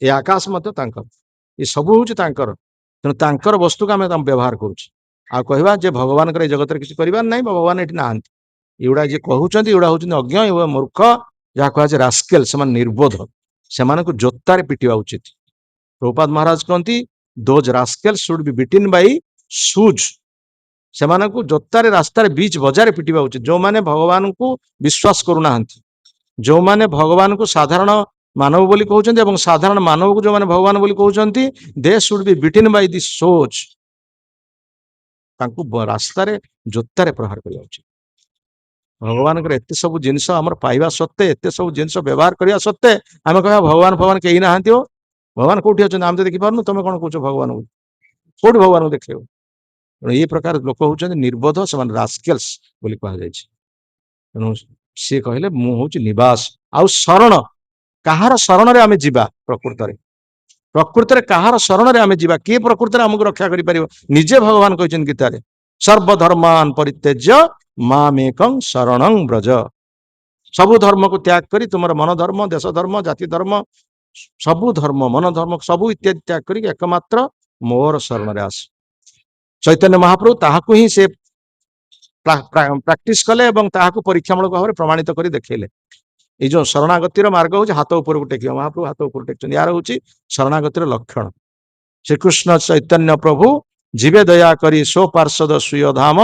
ଏ ଆକାଶ ମଧ୍ୟ ତାଙ୍କର। ଏ ସବୁ ହଉଛି ତାଙ୍କର। ତେଣୁ ତାଙ୍କର ବସ୍ତୁକୁ ଆମେ ବ୍ୟବହାର କରୁଛୁ। ଆଉ କହିବା ଯେ ଭଗବାନଙ୍କର ଏ ଜଗତରେ କିଛି କରିବାର ନାହିଁ, ଭଗବାନ ଏଠି ନାହାନ୍ତି, ଏଗୁଡା ଯିଏ କହୁଛନ୍ତି ଏଗୁଡା ହଉଛନ୍ତି ଅଜ୍ଞ ଏବଂ ମୂର୍ଖ, ଯାହା କୁହାଯାଏ ରାସ୍କେଲ। ସେମାନେ ନିର୍ବୋଧ, ସେମାନଙ୍କୁ ଜୋତାରେ ପିଟିବା ଉଚିତ। ପ୍ରଭୁପାଦ ମହାରାଜ କହନ୍ତି ଦୋଜ rascal should be beaten Bai shoes. ସେମାନଙ୍କୁ ଜୋତାରେ ରାସ୍ତାରେ ବିଚ୍ ବଜାରରେ ପିଟିବା ଉଚିତ। ଯୋଉମାନେ ଭଗବାନଙ୍କୁ ବିଶ୍ୱାସ କରୁନାହାନ୍ତି, ଯୋଉମାନେ ଭଗବାନଙ୍କୁ ସାଧାରଣ ମାନବ ବୋଲି କହୁଛନ୍ତି ଏବଂ ସାଧାରଣ ମାନବକୁ ଯୋଉମାନେ ଭଗବାନ ବୋଲି କହୁଛନ୍ତି, they should be beaten by the shoes. ତାଙ୍କୁ ରାସ୍ତାରେ ଜୋତାରେ ପ୍ରହାର କରିବା ଉଚିତ। ଭଗବାନଙ୍କର ଏତେ ସବୁ ଜିନିଷ ଆମର ପାଇବା ସତ୍ତ୍ୱେ, ଏତେ ସବୁ ଜିନିଷ ବ୍ୟବହାର କରିବା ସତ୍ତ୍ୱେ ଆମେ କହିବା ଭଗବାନ ଭଗବାନ କେହି ନାହାନ୍ତି। ଓ ଭଗବାନ କୋଉଠି ଅଛନ୍ତି ଆମେ ତ ଦେଖିପାରୁନୁ, ତମେ କଣ କହୁଛ ଭଗବାନଙ୍କୁ? କୋଉଠି ଭଗବାନଙ୍କୁ ଦେଖେଇବ? ତେଣୁ ଏଇ ପ୍ରକାର ଲୋକ ହଉଛନ୍ତି ନିର୍ବୋଧ, ସେମାନେ ରାସ୍କେଲ୍ସ ବୋଲି କୁହାଯାଇଛି। ତେଣୁ ସିଏ କହିଲେ ମୁଁ ହଉଛି ନିବାସ। ଆଉ ଶରଣ, କାହାର ଶରଣରେ ଆମେ ଯିବା? ପ୍ରକୃତରେ ପ୍ରକୃତରେ କାହାର ଶରଣରେ ଆମେ ଯିବା? କିଏ ପ୍ରକୃତରେ ଆମକୁ ରକ୍ଷା କରିପାରିବ? ନିଜେ ଭଗବାନ କହିଛନ୍ତି ଗୀତାରେ, ସର୍ବଧର୍ମାନ ପରିତ୍ୟଜ୍ୟ ମାମେକଂ ଶରଣଂ ବ୍ରଜ। ସବୁ ଧର୍ମକୁ ତ୍ୟାଗ କରି ତୁମର ମନ ଧର୍ମ, ଦେଶ ଧର୍ମ, ଜାତି ଧର୍ମ, ସବୁ ଧର୍ମ, ମନ ଧର୍ମ ସବୁ ଇତ୍ୟାଦି ତ୍ୟାଗ କରିକି ଏକମାତ୍ର ମୋର ଶରଣରେ ଆସ। ଚୈତନ୍ୟ ମହାପ୍ରଭୁ ତାହାକୁ ହିଁ ସେ ପ୍ରାକ୍ଟିସ କଲେ ଏବଂ ତାହାକୁ ପରୀକ୍ଷାମୂଳକ ଭାବରେ ପ୍ରମାଣିତ କରି ଦେଖେଇଲେ। ଏଇ ଯୋଉ ଶରଣାଗତିର ମାର୍ଗ ହଉଛି ହାତ ଉପରକୁ ଟେକିବା। ମହାପ୍ରଭୁ ହାତ ଉପରକୁ ଟେକିଛନ୍ତି, ୟାର ହଉଛି ଶରଣାଗତିର ଲକ୍ଷଣ। ଶ୍ରୀକୃଷ୍ଣ ଚୈତନ୍ୟ ପ୍ରଭୁ ଯିବେ ଦୟା କରି ସୋ ପାର୍ଷଦ ସୁୟ ଧାମ,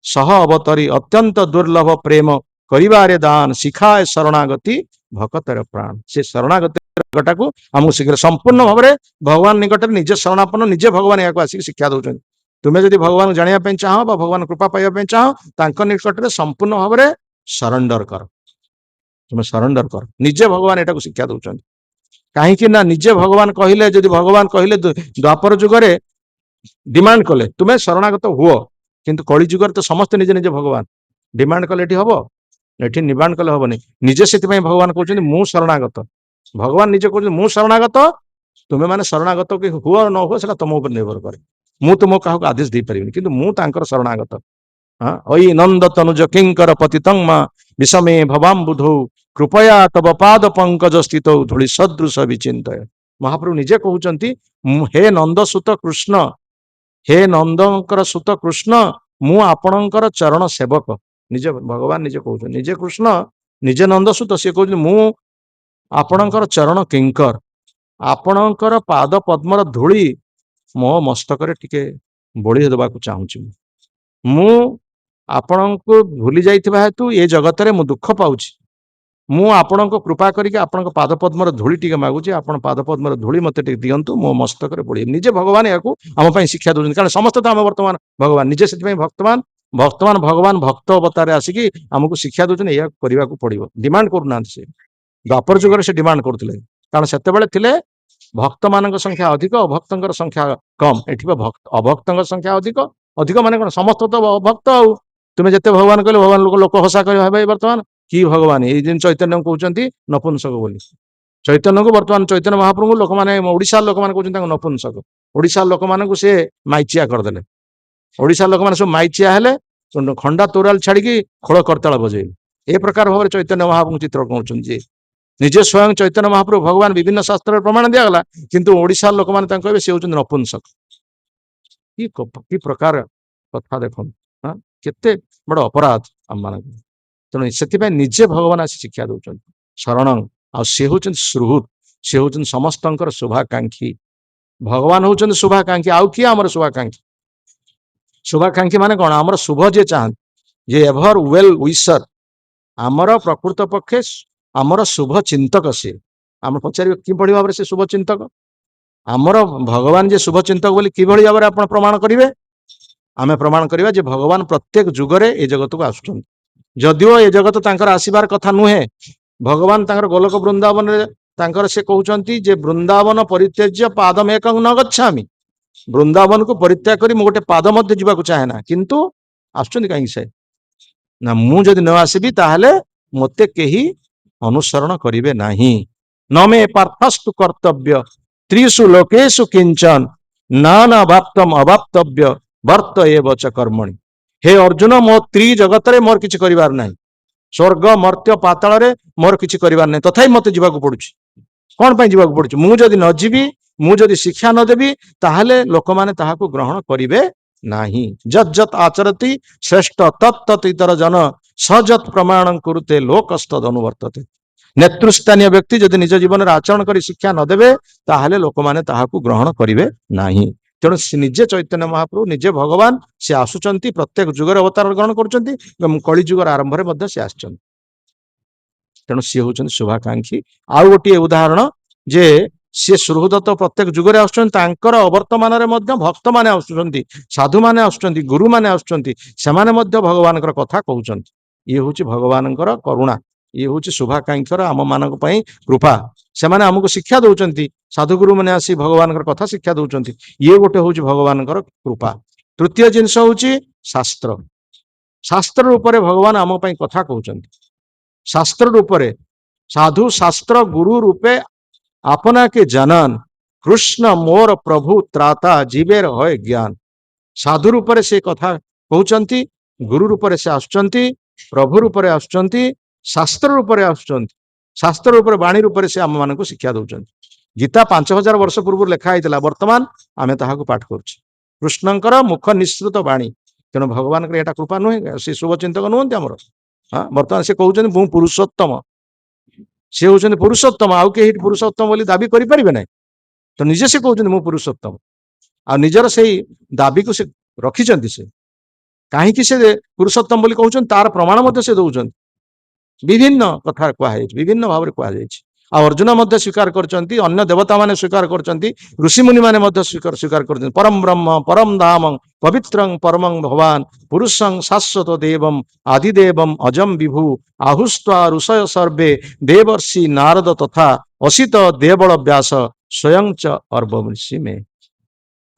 ସହ ଅବତରୀ ଅତ୍ୟନ୍ତ ଦୁର୍ଲଭ ପ୍ରେମ କରିବାରେ ଦାନ, ଶିଖାଏ ଶରଣାଗତି ଭକତର ପ୍ରାଣ। ସେ ଶରଣାଗତିଟାକୁ ଆମକୁ ଶିଖିଲେ ସମ୍ପୂର୍ଣ୍ଣ ଭାବରେ ଭଗବାନ ନିକଟରେ ନିଜେ ଶରଣାପନ୍ନ, ନିଜେ ଭଗବାନ ଏହାକୁ ଆସିକି ଶିକ୍ଷା ଦଉଛନ୍ତି। ତୁମେ ଯଦି ଭଗବାନଙ୍କୁ ଜାଣିବା ପାଇଁ ଚାହଁ ବା ଭଗବାନ କୃପା ପାଇବା ପାଇଁ ଚାହଁ, ତାଙ୍କ ନିକଟରେ ସମ୍ପୂର୍ଣ୍ଣ ଭାବରେ ସରେଣ୍ଡର କର। ତୁମେ ସରେଣ୍ଡର କର, ନିଜେ ଭଗବାନ ଏଟାକୁ ଶିକ୍ଷା ଦଉଛନ୍ତି। କାହିଁକି ନା ନିଜେ ଭଗବାନ କହିଲେ, ଯଦି ଭଗବାନ କହିଲେ ଦ୍ୱାପର ଯୁଗରେ ଡିମାଣ୍ଡ କଲେ ତୁମେ ଶରଣାଗତ ହୁଅ, କିନ୍ତୁ କଳି ଯୁଗରେ ତ ସମସ୍ତେ ନିଜେ ନିଜେ ଭଗବାନ। ଡିମାଣ୍ଡ କଲେ ଏଠି ହବ? ଏଠି ଡିମାଣ୍ଡ କଲେ ହବନି। ନିଜେ ସେଥିପାଇଁ ଭଗବାନ କହୁଛନ୍ତି ମୁଁ ଶରଣାଗତ। ଭଗବାନ ନିଜେ କହୁଛନ୍ତି ମୁଁ ଶରଣାଗତ, ତୁମେ ମାନେ ଶରଣାଗତ କି ହୁଅ ନ ହୁଅ ସେଟା ତମ ଉପରେ ନିର୍ଭର କରେ। ମୁଁ ତୁମକୁ କାହାକୁ ଆଦେଶ ଦେଇପାରିବିନି, କିନ୍ତୁ ମୁଁ ତାଙ୍କର ଶରଣାଗତ। ঐ ନନ୍ଦ ତନୁଜ କିଙ୍କର ପତିତଂ ମା ବିଷମେ ଭବାମ୍ବୁଧୌ, କୃପୟା ତବ ପାଦ ପଙ୍କଜ ସ୍ଥିତ ଧୂଳି ସଦୃଶ ବିଚିନ୍ତୟ। ମହାପ୍ରଭୁ ନିଜେ କହୁଛନ୍ତି ହେ ନନ୍ଦ ସୁତ କୃଷ୍ଣ, ହେ ନନ୍ଦଙ୍କର ସୁତ କୃଷ୍ଣ, ମୁଁ ଆପଣଙ୍କର ଚରଣ ସେବକ। ନିଜେ ଭଗବାନ ନିଜେ କହୁଛନ୍ତି, ନିଜେ କୃଷ୍ଣ, ନିଜେ ନନ୍ଦ ସୁତ, ସିଏ କହୁଛନ୍ତି ମୁଁ ଆପଣଙ୍କର ଚରଣ କିଙ୍କର, ଆପଣଙ୍କର ପାଦ ପଦ୍ମର ଧୂଳି ମୋ ମସ୍ତକରେ ଟିକେ ବୋଳି ଦେବାକୁ ଚାହୁଁଛି। ମୁଁ ଆପଣଙ୍କୁ ଭୁଲି ଯାଇଥିବା ହେତୁ ଏ ଜଗତରେ ମୁଁ ଦୁଃଖ ପାଉଛି। ମୁଁ ଆପଣଙ୍କ କୃପା କରିକି ଆପଣଙ୍କ ପାଦ ପଦ୍ମର ଧୂଳି ଟିକେ ମାଗୁଛି, ଆପଣ ପାଦ ପଦ୍ମର ଧୂଳି ମତେ ଟିକେ ଦିଅନ୍ତୁ, ମୋ ମସ୍ତକରେ ବୋଳିବେ। ନିଜେ ଭଗବାନ ଏହାକୁ ଆମ ପାଇଁ ଶିକ୍ଷା ଦଉଛନ୍ତି, କାରଣ ସମସ୍ତେ ତ ଆମେ ବର୍ତ୍ତମାନ ଭଗବାନ। ନିଜେ ସେଥିପାଇଁ ବର୍ତ୍ତମାନ ଭଗବାନ ଭକ୍ତ ଅବତାରରେ ଆସିକି ଆମକୁ ଶିକ୍ଷା ଦଉଛନ୍ତି, ଏହା କରିବାକୁ ପଡିବ। ଡିମାଣ୍ଡ କରୁନାହାନ୍ତି ସେ। ଦ୍ୱାପର ଯୁଗରେ ସେ ଡିମାଣ୍ଡ କରୁଥିଲେ, କାରଣ ସେତେବେଳେ ଥିଲେ ଭକ୍ତମାନଙ୍କ ସଂଖ୍ୟା ଅଧିକ, ଅଭକ୍ତଙ୍କର ସଂଖ୍ୟା କମ। ଏଠି ଅଭକ୍ତଙ୍କ ସଂଖ୍ୟା ଅଧିକ। ଅଧିକ ମାନେ କଣ? ସମସ୍ତ ତ ଭକ୍ତ। ଆଉ ତୁମେ ଯେତେ ଭଗବାନ କହିଲେ ଭଗବାନ ଲୋକ ହସା କରି ଭାବେ ବର୍ତ୍ତମାନ କି ଭଗବାନ? ଏଇ ଜିନିଷ ଚୈତନ୍ୟ କହୁଛନ୍ତି ନପୁଂସକ ବୋଲି। ଚୈତନ୍ୟକୁ ବର୍ତ୍ତମାନ ଚୈତନ୍ୟ ମହାପ୍ରଭୁଙ୍କୁ ଲୋକମାନେ, ଓଡିଶାର ଲୋକମାନେ କହୁଛନ୍ତି ତାଙ୍କୁ ନପୁଂସକ। ଓଡିଶାର ଲୋକମାନଙ୍କୁ ସେ ମାଇଚିଆ କରିଦେଲେ। ଓଡିଶାର ଲୋକମାନେ ସବୁ ମାଇଚିଆ ହେଲେ, ଖଣ୍ଡା ତୋରାଲ ଛାଡିକି ଖୋଳ କରତାଳ ବଜେଇଲେ। ଏ ପ୍ରକାର ଭାବରେ ଚୈତନ୍ୟ ମହାପ୍ରଭୁ ଚିତ୍ର କରୁଛନ୍ତି ଯେ ନିଜେ ସ୍ୱୟଂ ଚୈତନ୍ୟ ମହାପ୍ରଭୁ ଭଗବାନ ବିଭିନ୍ନ ଶାସ୍ତ୍ରରେ ପ୍ରମାଣ ଦିଆଗଲା, କିନ୍ତୁ ଓଡିଶାର ଲୋକମାନେ ତାଙ୍କୁ କହିବେ ସେ ହଉଛନ୍ତି ନପୁଂସକ। କି ପ୍ରକାର କଥା ଦେଖନ୍ତୁ, କେତେ ବଡ ଅପରାଧ ଆମମାନଙ୍କୁ। ତେଣୁ ସେଥିପାଇଁ ନିଜେ ଭଗବାନ ଆସି ଶିକ୍ଷା ଦଉଛନ୍ତି ଶରଣ। ଆଉ ସେ ହଉଛନ୍ତି ସୁହୃତ, ସେ ହଉଛନ୍ତି ସମସ୍ତଙ୍କର ଶୁଭାକାଂକ୍ଷୀ। ଭଗବାନ ହଉଛନ୍ତି ଶୁଭାକାଂକ୍ଷୀ, ଆଉ କିଏ ଆମର ଶୁଭାକାଂକ୍ଷୀ? ଶୁଭାକାଂକ୍ଷୀ ମାନେ କଣ? ଆମର ଶୁଭ ଯିଏ ଚାହାନ୍ତି, ଯେ ଏଭର ୱେଲ ୱିଶର। ଆମର ପ୍ରକୃତ ପକ୍ଷେ ଆମର ଶୁଭ ଚିନ୍ତକ ସିଏ। ଆମେ ପଚାରିବେ କିଭଳି ଭାବରେ ସେ ଶୁଭ ଚିନ୍ତକ? ଆମର ଭଗବାନ ଯେ ଶୁଭ ଚିନ୍ତକ ବୋଲି କିଭଳି ଭାବରେ ଆପଣ ପ୍ରମାଣ କରିବେ? ଆମେ ପ୍ରମାଣ କରିବା ଯେ ଭଗବାନ ପ୍ରତ୍ୟେକ ଯୁଗରେ ଏ ଜଗତକୁ ଆସୁଛନ୍ତି। ଯଦିଓ ଏ ଜଗତ ତାଙ୍କର ଆସିବାର କଥା ନୁହେଁ, ଭଗବାନ ତାଙ୍କର ଗୋଲକ ବୃନ୍ଦାବନରେ ତାଙ୍କର ସେ କହୁଛନ୍ତି ଯେ ବୃନ୍ଦାବନ ପରିତ୍ୟଜ୍ୟ ପାଦମେକଂ ନ ଗଚ୍ଛାମି। ବୃନ୍ଦାବନକୁ ପରିତ୍ୟାଗ କରି ମୁଁ ଗୋଟେ ପାଦ ମଧ୍ୟ ଯିବାକୁ ଚାହେଁ ନା, କିନ୍ତୁ ଆସୁଛନ୍ତି କାହିଁକି? ସେ ନା ମୁଁ ଯଦି ନ ଆସିବି ତାହେଲେ ମୋତେ କେହି ଅନୁସରଣ କରିବେ ନାହିଁ। ନ ମେ ପାର୍ଥସ୍ତୁ କର୍ତ୍ତବ୍ୟ ତ୍ରିଷୁ ଲୋକେଷୁ କିଞ୍ଚନ ନାନା ବାପ୍ତମ ଅବାପ୍ତବ୍ୟ ବର୍ତ୍ତ ଏବ ଚ କର୍ମଣି। ହେ ଅର୍ଜୁନ, ମୋ ଜଗତରେ ମୋର କିଛି କରିବାର ନାହିଁ। ସ୍ୱର୍ଗ ମର୍ତ୍ତ୍ୟ ପାତାଳରେ ମୋର କିଛି କରିବାର ନାହିଁ, ତଥାପି ମତେ ଯିବାକୁ ପଡୁଛି। କଣ ପାଇଁ ଯିବାକୁ ପଡୁଛି? ମୁଁ ଯଦି ନ ଯିବି, ମୁଁ ଯଦି ଶିକ୍ଷା ନ ଦେବି, ତାହେଲେ ଲୋକମାନେ ତାହାକୁ ଗ୍ରହଣ କରିବେ ନାହିଁ। ଯତ୍ ଯତ୍ ଆଚରତି ଶ୍ରେଷ୍ଠ ତତ୍ ତତ୍ ଇତର ଜନ ସଯତ୍ ପ୍ରମାଣ କୁରୁତେ ଲୋକସ୍ତଦ୍ ଅନୁବର୍ତ୍ତତେ। ନେତୃସ୍ଥାନୀୟ ବ୍ୟକ୍ତି ଯଦି ନିଜ ଜୀବନରେ ଆଚରଣ କରି ଶିକ୍ଷା ନ ଦେବେ, ତାହେଲେ ଲୋକମାନେ ତାହାକୁ ଗ୍ରହଣ କରିବେ ନାହିଁ। ତେଣୁ ନିଜେ ଚୈତନ୍ୟ ମହାପ୍ରଭୁ, ନିଜେ ଭଗବାନ, ସେ ଆସୁଛନ୍ତି, ପ୍ରତ୍ୟେକ ଯୁଗରେ ଅବତାର ଗ୍ରହଣ କରୁଛନ୍ତି ଏବଂ କଳି ଯୁଗର ଆରମ୍ଭରେ ମଧ୍ୟ ସେ ଆସିଛନ୍ତି। ତେଣୁ ସିଏ ହଉଛନ୍ତି ଶୁଭାକାଂକ୍ଷୀ। ଆଉ ଗୋଟିଏ ଉଦାହରଣ ଯେ ସିଏ ସୁହୃଦତ୍ତ ପ୍ରତ୍ୟେକ ଯୁଗରେ ଆସୁଛନ୍ତି, ତାଙ୍କର ଅବର୍ତ୍ତମାନରେ ମଧ୍ୟ ଭକ୍ତମାନେ ଆସୁଛନ୍ତି, ସାଧୁମାନେ ଆସୁଛନ୍ତି, ଗୁରୁମାନେ ଆସୁଛନ୍ତି, ସେମାନେ ମଧ୍ୟ ଭଗବାନଙ୍କର କଥା କହୁଛନ୍ତି। ଇଏ ହଉଛି ଭଗବାନଙ୍କର କରୁଣା, ଇଏ ହଉଛି ଶୁଭାକାଂକ୍ଷର ଆମ ମାନଙ୍କ ପାଇଁ କୃପା। ସେମାନେ ଆମକୁ ଶିକ୍ଷା ଦଉଛନ୍ତି, ସାଧୁଗୁରୁ ମାନେ ଆସି ଭଗବାନଙ୍କର କଥା ଶିକ୍ଷା ଦଉଛନ୍ତି। ଇଏ ଗୋଟେ ହଉଛି ଭଗବାନଙ୍କର କୃପା। ତୃତୀୟ ଜିନିଷ ହଉଛି ଶାସ୍ତ୍ର। ଶାସ୍ତ୍ର ରୂପରେ ଭଗବାନ ଆମ ପାଇଁ କଥା କହୁଛନ୍ତି। ଶାସ୍ତ୍ର ରୂପରେ ସାଧୁ ଶାସ୍ତ୍ର ଗୁରୁ ରୂପେ ଆପନାକେ ଜାନନ କୃଷ୍ଣ ମୋର ପ୍ରଭୁ ତ୍ରାତା ଜୀବେର ହଏ ଜ୍ଞାନ। ସାଧୁ ରୂପରେ ସେ କଥା କହୁଛନ୍ତି, ଗୁରୁ ରୂପରେ ସେ ଆସୁଛନ୍ତି, ପ୍ରଭୁ ରୂପରେ ଆସୁଛନ୍ତି, ଶାସ୍ତ୍ର ରୂପରେ ଆସୁଛନ୍ତି। ଶାସ୍ତ୍ର ରୂପରେ ବାଣୀ ରୂପରେ ସେ ଆମମାନଙ୍କୁ ଶିକ୍ଷା ଦଉଛନ୍ତି। ଗୀତା 5000 ବର୍ଷ ପୂର୍ବରୁ ଲେଖା ହେଇଥିଲା, ବର୍ତ୍ତମାନ ଆମେ ତାହାକୁ ପାଠ କରୁଛେ। କୃଷ୍ଣଙ୍କର ମୁଖ ନିଃସୃତ ବାଣୀ। ତେଣୁ ଭଗବାନଙ୍କର ଏଟା କୃପା ନୁହେଁ? ସେ ଶୁଭଚିନ୍ତକ ନୁହନ୍ତି ଆମର? ବର୍ତ୍ତମାନ ସେ କହୁଛନ୍ତି ମୁଁ ପୁରୁଷୋତ୍ତମ। ସେ ହଉଛନ୍ତି ପୁରୁଷୋତ୍ତମ, ଆଉ କେହି ପୁରୁଷୋତ୍ତମ ବୋଲି ଦାବି କରିପାରିବେ ନାହିଁ। ତ ନିଜେ ସେ କହୁଛନ୍ତି ମୁଁ ପୁରୁଷୋତ୍ତମ, ଆଉ ନିଜର ସେଇ ଦାବିକୁ ସେ ରଖିଛନ୍ତି। ସେ କାହିଁକି ସେ ପୁରୁଷୋତ୍ତମ ବୋଲି କହୁଛନ୍ତି, ତାର ପ୍ରମାଣ ମଧ୍ୟ ସେ ଦଉଛନ୍ତି। ବିଭିନ୍ନ କଥା କୁହାଯାଇଛି, ବିଭିନ୍ନ ଭାବରେ କୁହାଯାଇଛି। ଆଉ ଅର୍ଜୁନ ମଧ୍ୟ ସ୍ୱୀକାର କରିଛନ୍ତି, ଅନ୍ୟ ଦେବତା ମାନେ ସ୍ୱୀକାର କରିଛନ୍ତି, ଋଷିମୁନି ମାନେ ମଧ୍ୟ ସ୍ୱୀକାର କରିଛନ୍ତି। ପରମ ବ୍ରହ୍ମ ପରମ ଧାମ ପବିତ୍ରଂ ପରମଂ ଭଗବାନ ପୁରୁଷଂ ଶାଶ୍ୱତ ଦେବମ୍ ଆଦିଦେବମ୍ ଅଜମ ବିଭୁ ଆହୁସ୍ତ୍ୱା ଋଷୟ ସର୍ବେ ଦେବର୍ଷି ନାରଦ ତଥା ଅସିତ ଦେବଳ ବ୍ୟାସ ସ୍ୱୟଂ ଚ ଅର୍ବ ମେ।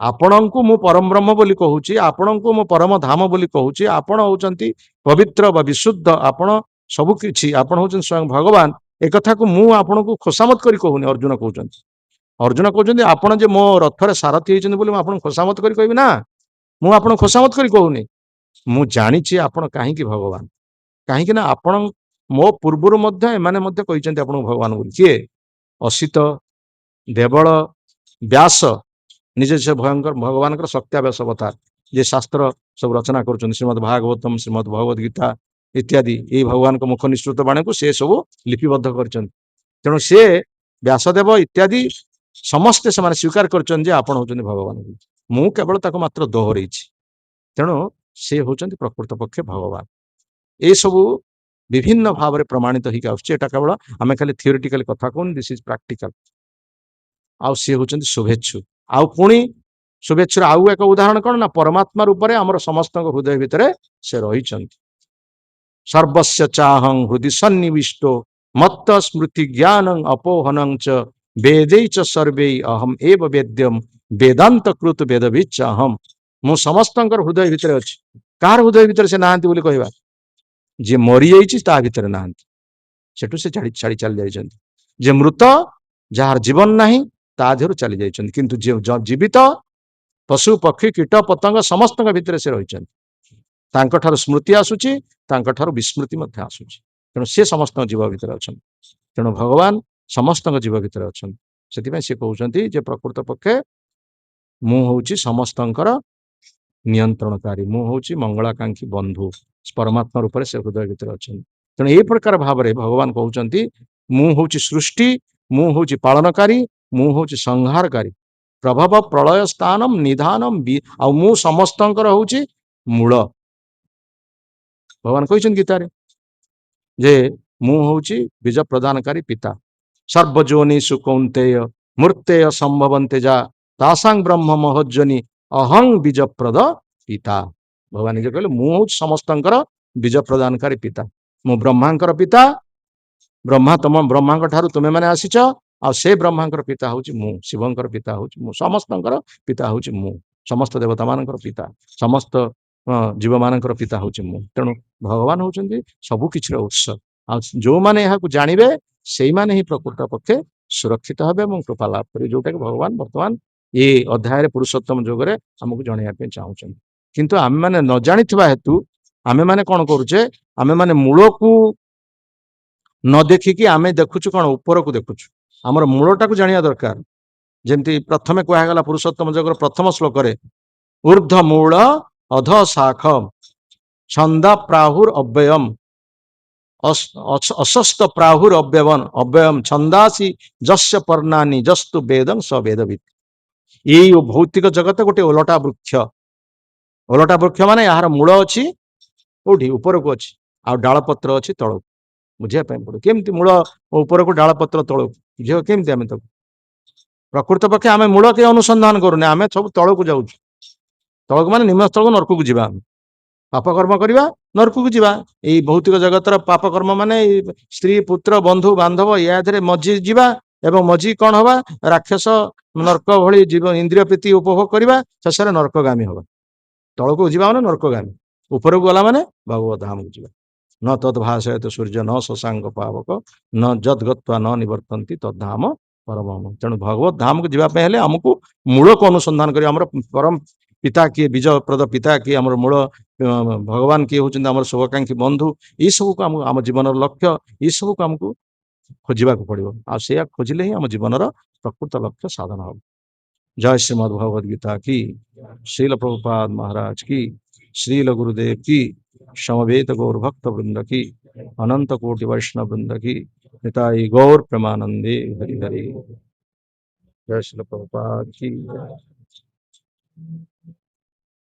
ଆପଣଙ୍କୁ ମୁଁ ପରମ ବ୍ରହ୍ମ ବୋଲି କହୁଛି, ଆପଣଙ୍କୁ ମୁଁ ପରମ ଧାମ ବୋଲି କହୁଛି। ଆପଣ ହଉଛନ୍ତି ପବିତ୍ର ବା ବିଶୁଦ୍ଧ, ଆପଣ ସବୁ କିଛି, ଆପଣ ହଉଛନ୍ତି ସ୍ୱୟଂ ଭଗବାନ। ଏ କଥାକୁ ମୁଁ ଆପଣଙ୍କୁ ଖୋସାମତ କରି କହୁନି, ଅର୍ଜୁନ କହୁଛନ୍ତି। ଅର୍ଜୁନ କହୁଛନ୍ତି ଆପଣ ଯେ ମୋ ରଥରେ ସାରଥୀ ହେଇଛନ୍ତି ବୋଲି ମୁଁ ଆପଣଙ୍କୁ ଖୋସାମତ କରି କହିବି ନା, ମୁଁ ଆପଣଙ୍କୁ ଖୋସାମତ କରି କହୁନି। ମୁଁ ଜାଣିଛି ଆପଣ କାହିଁକି ଭଗବାନ। କାହିଁକି ନା ଆପଣ ମୋ ପୂର୍ବରୁ ମଧ୍ୟ ଏମାନେ ମଧ୍ୟ କହିଛନ୍ତି ଆପଣଙ୍କୁ ଭଗବାନ ବୋଲି। କିଏ? ଅସିତ, ଦେବଳ, ବ୍ୟାସ, ନିଜେ ସେ ଭୟଙ୍କର ଭଗବାନଙ୍କର ସତ୍ୟାବ୍ୟାସ ଅବତାର, ଯେ ଶାସ୍ତ୍ର ସବୁ ରଚନା କରୁଛନ୍ତି, ଶ୍ରୀମଦ୍ ଭାଗବତମ, ଶ୍ରୀମଦ୍ ଭଗବତ ଗୀତା ଇତ୍ୟାଦି, ଏଇ ଭଗବାନଙ୍କ ମୁଖ ନିଃସୃତ ବାଣୀକୁ ସେ ସବୁ ଲିପିବଦ୍ଧ କରିଛନ୍ତି। ତେଣୁ ସେ ବ୍ୟାସଦେବ ଇତ୍ୟାଦି ସମସ୍ତେ ସେମାନେ ସ୍ୱୀକାର କରିଛନ୍ତି ଯେ ଆପଣ ହଉଛନ୍ତି ଭଗବାନ। ମୁଁ କେବଳ ତାକୁ ମାତ୍ର ଦୋହରେଇଛି। ତେଣୁ ସେ ହଉଛନ୍ତି ପ୍ରକୃତ ପକ୍ଷେ ଭଗବାନ। ଏସବୁ ବିଭିନ୍ନ ଭାବରେ ପ୍ରମାଣିତ ହେଇକି ଆସୁଛି। ଏଟା କେବଳ ଆମେ ଖାଲି ଥିଓରିଟିକାଲି କଥା କହୁନି, ଦିସ୍ ଇଜ ପ୍ରାକ୍ଟିକାଲ। ଆଉ ସିଏ ହଉଛନ୍ତି ଶୁଭେଚ୍ଛୁ। ଆଉ ପୁଣି ଶୁଭେଚ୍ଛୁର ଆଉ ଏକ ଉଦାହରଣ କଣ ନା, ପରମାତ୍ମା ରୂପରେ ଆମର ସମସ୍ତଙ୍କ ହୃଦୟ ଭିତରେ ସେ ରହିଛନ୍ତି। ସର୍ବସ୍ୟ ଚାହଂ ହୃଦି ସନ୍ନିବିଷ୍ଟୋ ମତ୍ତ ସ୍ମୃତି ଜ୍ଞାନଂ ଅପୋହନଂ ଚ ବେदै ଚ ସର୍ବେ ଅହମ୍ ଏବ ବେଦ୍ୟମ ବେଦାନ୍ତ କୃତ ବେଦବିଚ ଅହମ୍। ମୁଁ ସମସ୍ତଙ୍କର ହୃଦୟ ଭିତରେ ଅଛି। କାହାର ହୃଦୟ ଭିତରେ ସେ ନାହାନ୍ତି ବୋଲି କହିବା? ଯିଏ ମରିଯାଇଛି ତା ଭିତରେ ନାହାନ୍ତି, ସେଠୁ ସେ ଛାଡି ଚାଲି ଯାଇଛନ୍ତି। ଯେ ମୃତ, ଯାହାର ଜୀବନ ନାହିଁ, ତା ଦେହରୁ ଚାଲି ଯାଇଛନ୍ତି। କିନ୍ତୁ ଯେ ଜୀବିତ, ପଶୁ ପକ୍ଷୀ କୀଟ ପତଙ୍ଗ ସମସ୍ତଙ୍କ ଭିତରେ ସେ ରହିଛନ୍ତି। ତାଙ୍କଠାରୁ ସ୍ମୃତି ଆସୁଛି, ତାଙ୍କଠାରୁ ବିସ୍ମୃତି ମଧ୍ୟ ଆସୁଛି। ତେଣୁ ସେ ସମସ୍ତଙ୍କ ଜୀବ ଭିତରେ ଅଛନ୍ତି। ତେଣୁ ଭଗବାନ ସମସ୍ତଙ୍କ ଜୀବ ଭିତରେ ଅଛନ୍ତି। ସେଥିପାଇଁ ସେ କହୁଛନ୍ତି ଯେ ପ୍ରକୃତ ପକ୍ଷେ ମୁଁ ହଉଛି ସମସ୍ତଙ୍କର ନିୟନ୍ତ୍ରଣକାରୀ, ମୁଁ ହଉଛି ମଙ୍ଗଳାକାଂକ୍ଷୀ ବନ୍ଧୁ। ପରମାତ୍ମା ରୂପରେ ସେ ହୃଦୟ ଭିତରେ ଅଛନ୍ତି। ତେଣୁ ଏହି ପ୍ରକାର ଭାବରେ ଭଗବାନ କହୁଛନ୍ତି ମୁଁ ହଉଛି ସୃଷ୍ଟି, ମୁଁ ହଉଛି ପାଳନକାରୀ, ମୁଁ ହଉଛି ସଂହାରକାରୀ। ପ୍ରଭବ ପ୍ରଳୟ ସ୍ଥାନମ ନିଧାନମ, ଆଉ ମୁଁ ସମସ୍ତଙ୍କର ହଉଛି ମୂଳ। ଭଗବାନ କହିଛନ୍ତି ଗୀତାରେ ଯେ ମୁଁ ହଉଛି ବୀଜ ପ୍ରଦାନକାରୀ ପିତା। ସର୍ବଜୋନିଷୁ କୌନ୍ତେୟ ମୂର୍ତ୍ତେୟ ସମ୍ଭବନ୍ତେ ଯା ତାସାଂ ବ୍ରହ୍ମ ମହୋଜ୍ଜନୀ ଅହଂ ବୀଜ ପ୍ରଦ ପିତା। ଭଗବାନ ନିଜେ କହିଲେ ମୁଁ ହଉଛି ସମସ୍ତଙ୍କର ବୀଜ ପ୍ରଦାନକାରୀ ପିତା। ମୁଁ ବ୍ରହ୍ମାଙ୍କର ପିତା। ବ୍ରହ୍ମାଙ୍କ ଠାରୁ ତୁମେ ମାନେ ଆସିଛ, ଆଉ ସେ ବ୍ରହ୍ମାଙ୍କର ପିତା ହଉଛି ମୁଁ, ଶିବଙ୍କର ପିତା ହଉଛି ମୁଁ, ସମସ୍ତଙ୍କର ପିତା ହଉଛି ମୁଁ, ସମସ୍ତ ଦେବତା ମାନଙ୍କର ପିତା, ସମସ୍ତ ଜୀବ ମାନଙ୍କର ପିତା ହଉଛି ମୁଁ। ତେଣୁ ଭଗବାନ ହଉଛନ୍ତି ସବୁ କିଛିର ଉତ୍ସ। जो माने यहाँ को जानिबे सेई माने ही प्रकृत पक्षे सुरक्षित हेबे एवं कृपा लाभ करिवे जोटा कि भगवान वर्तमान ये अध्याय रे पुरुषोत्तम जोगरे हमकु जणैया पे चाहउछन किंतु आमे माने न जानिथबा हेतु आमे माने कोन करूचे आमे माने मूल को न देखिकी आमे देखुछु कोन ऊपर को देखुछु हमर मूलटा को जानिया दरकार जेमती प्रथमे कहगला पुरुषोत्तम जोगर प्रथम श्लोक रे ऊर्ध्व मूल अध शाख छंद प्राहुर अव्ययम अशस्त प्राहुर अव्यवन अव्ययम छंदासी जस्य पर्णानी जस्तु वेदं स वेदविद यही भौतिक जगत गोटे ओलटा वृक्ष माने यार मूल अच्छी कोठी ऊपर को अच्छी आ डाल पत्र अच्छी तल बुझे पड़े केमती मूल ऊपर को डाल पत्र तल बुझे केमती आम तक प्रकृत पक्षे आम मूल के अनुसंधान करूने आम सब तल को जाऊँ तलक माने निम्न स्थल को नरक को जीवा पापकर्म करवा नरक को जीवा यही भौतिक जगतर पापकर्म माने स्त्री पुत्र बंधु बांधव या मजी जीवा एवं मजी कौन हवा राक्षस नरक भली जीव इंद्रिय प्रीति उपभोग करवा शेष नरकगामी हवा तल को जीवा माने नरकगामी ऊपर को गला माने भगवत धाम को जीवा न तद्भाषयत सूर्य न शशांक पावक न जदगत्वा न निवर्तन्ति तद्धाम परम तेणु भगवत धाम को जीवाई हेले आमको मूल को अनुसंधान कर परम पिता किए बीज प्रद पिता किए आम मूल भगवान किए होकर शुभाकांक्षी बंधु ये सब को आम जीवन लक्ष्य ये सब को आमको खोजा पड़ो आ खोजिले ही आम जीवन प्रकृत लक्ष्य साधन हम जय श्रीमद् भगवद गीता की श्रील प्रभुपाद महाराज की श्रील गुरुदेव की समवेत गौर भक्त वृंद की अनंत कोटि वैष्णव वृंद की निताई गौर प्रेमानंदे हरि हरि जय श्रील प्रभुपाद की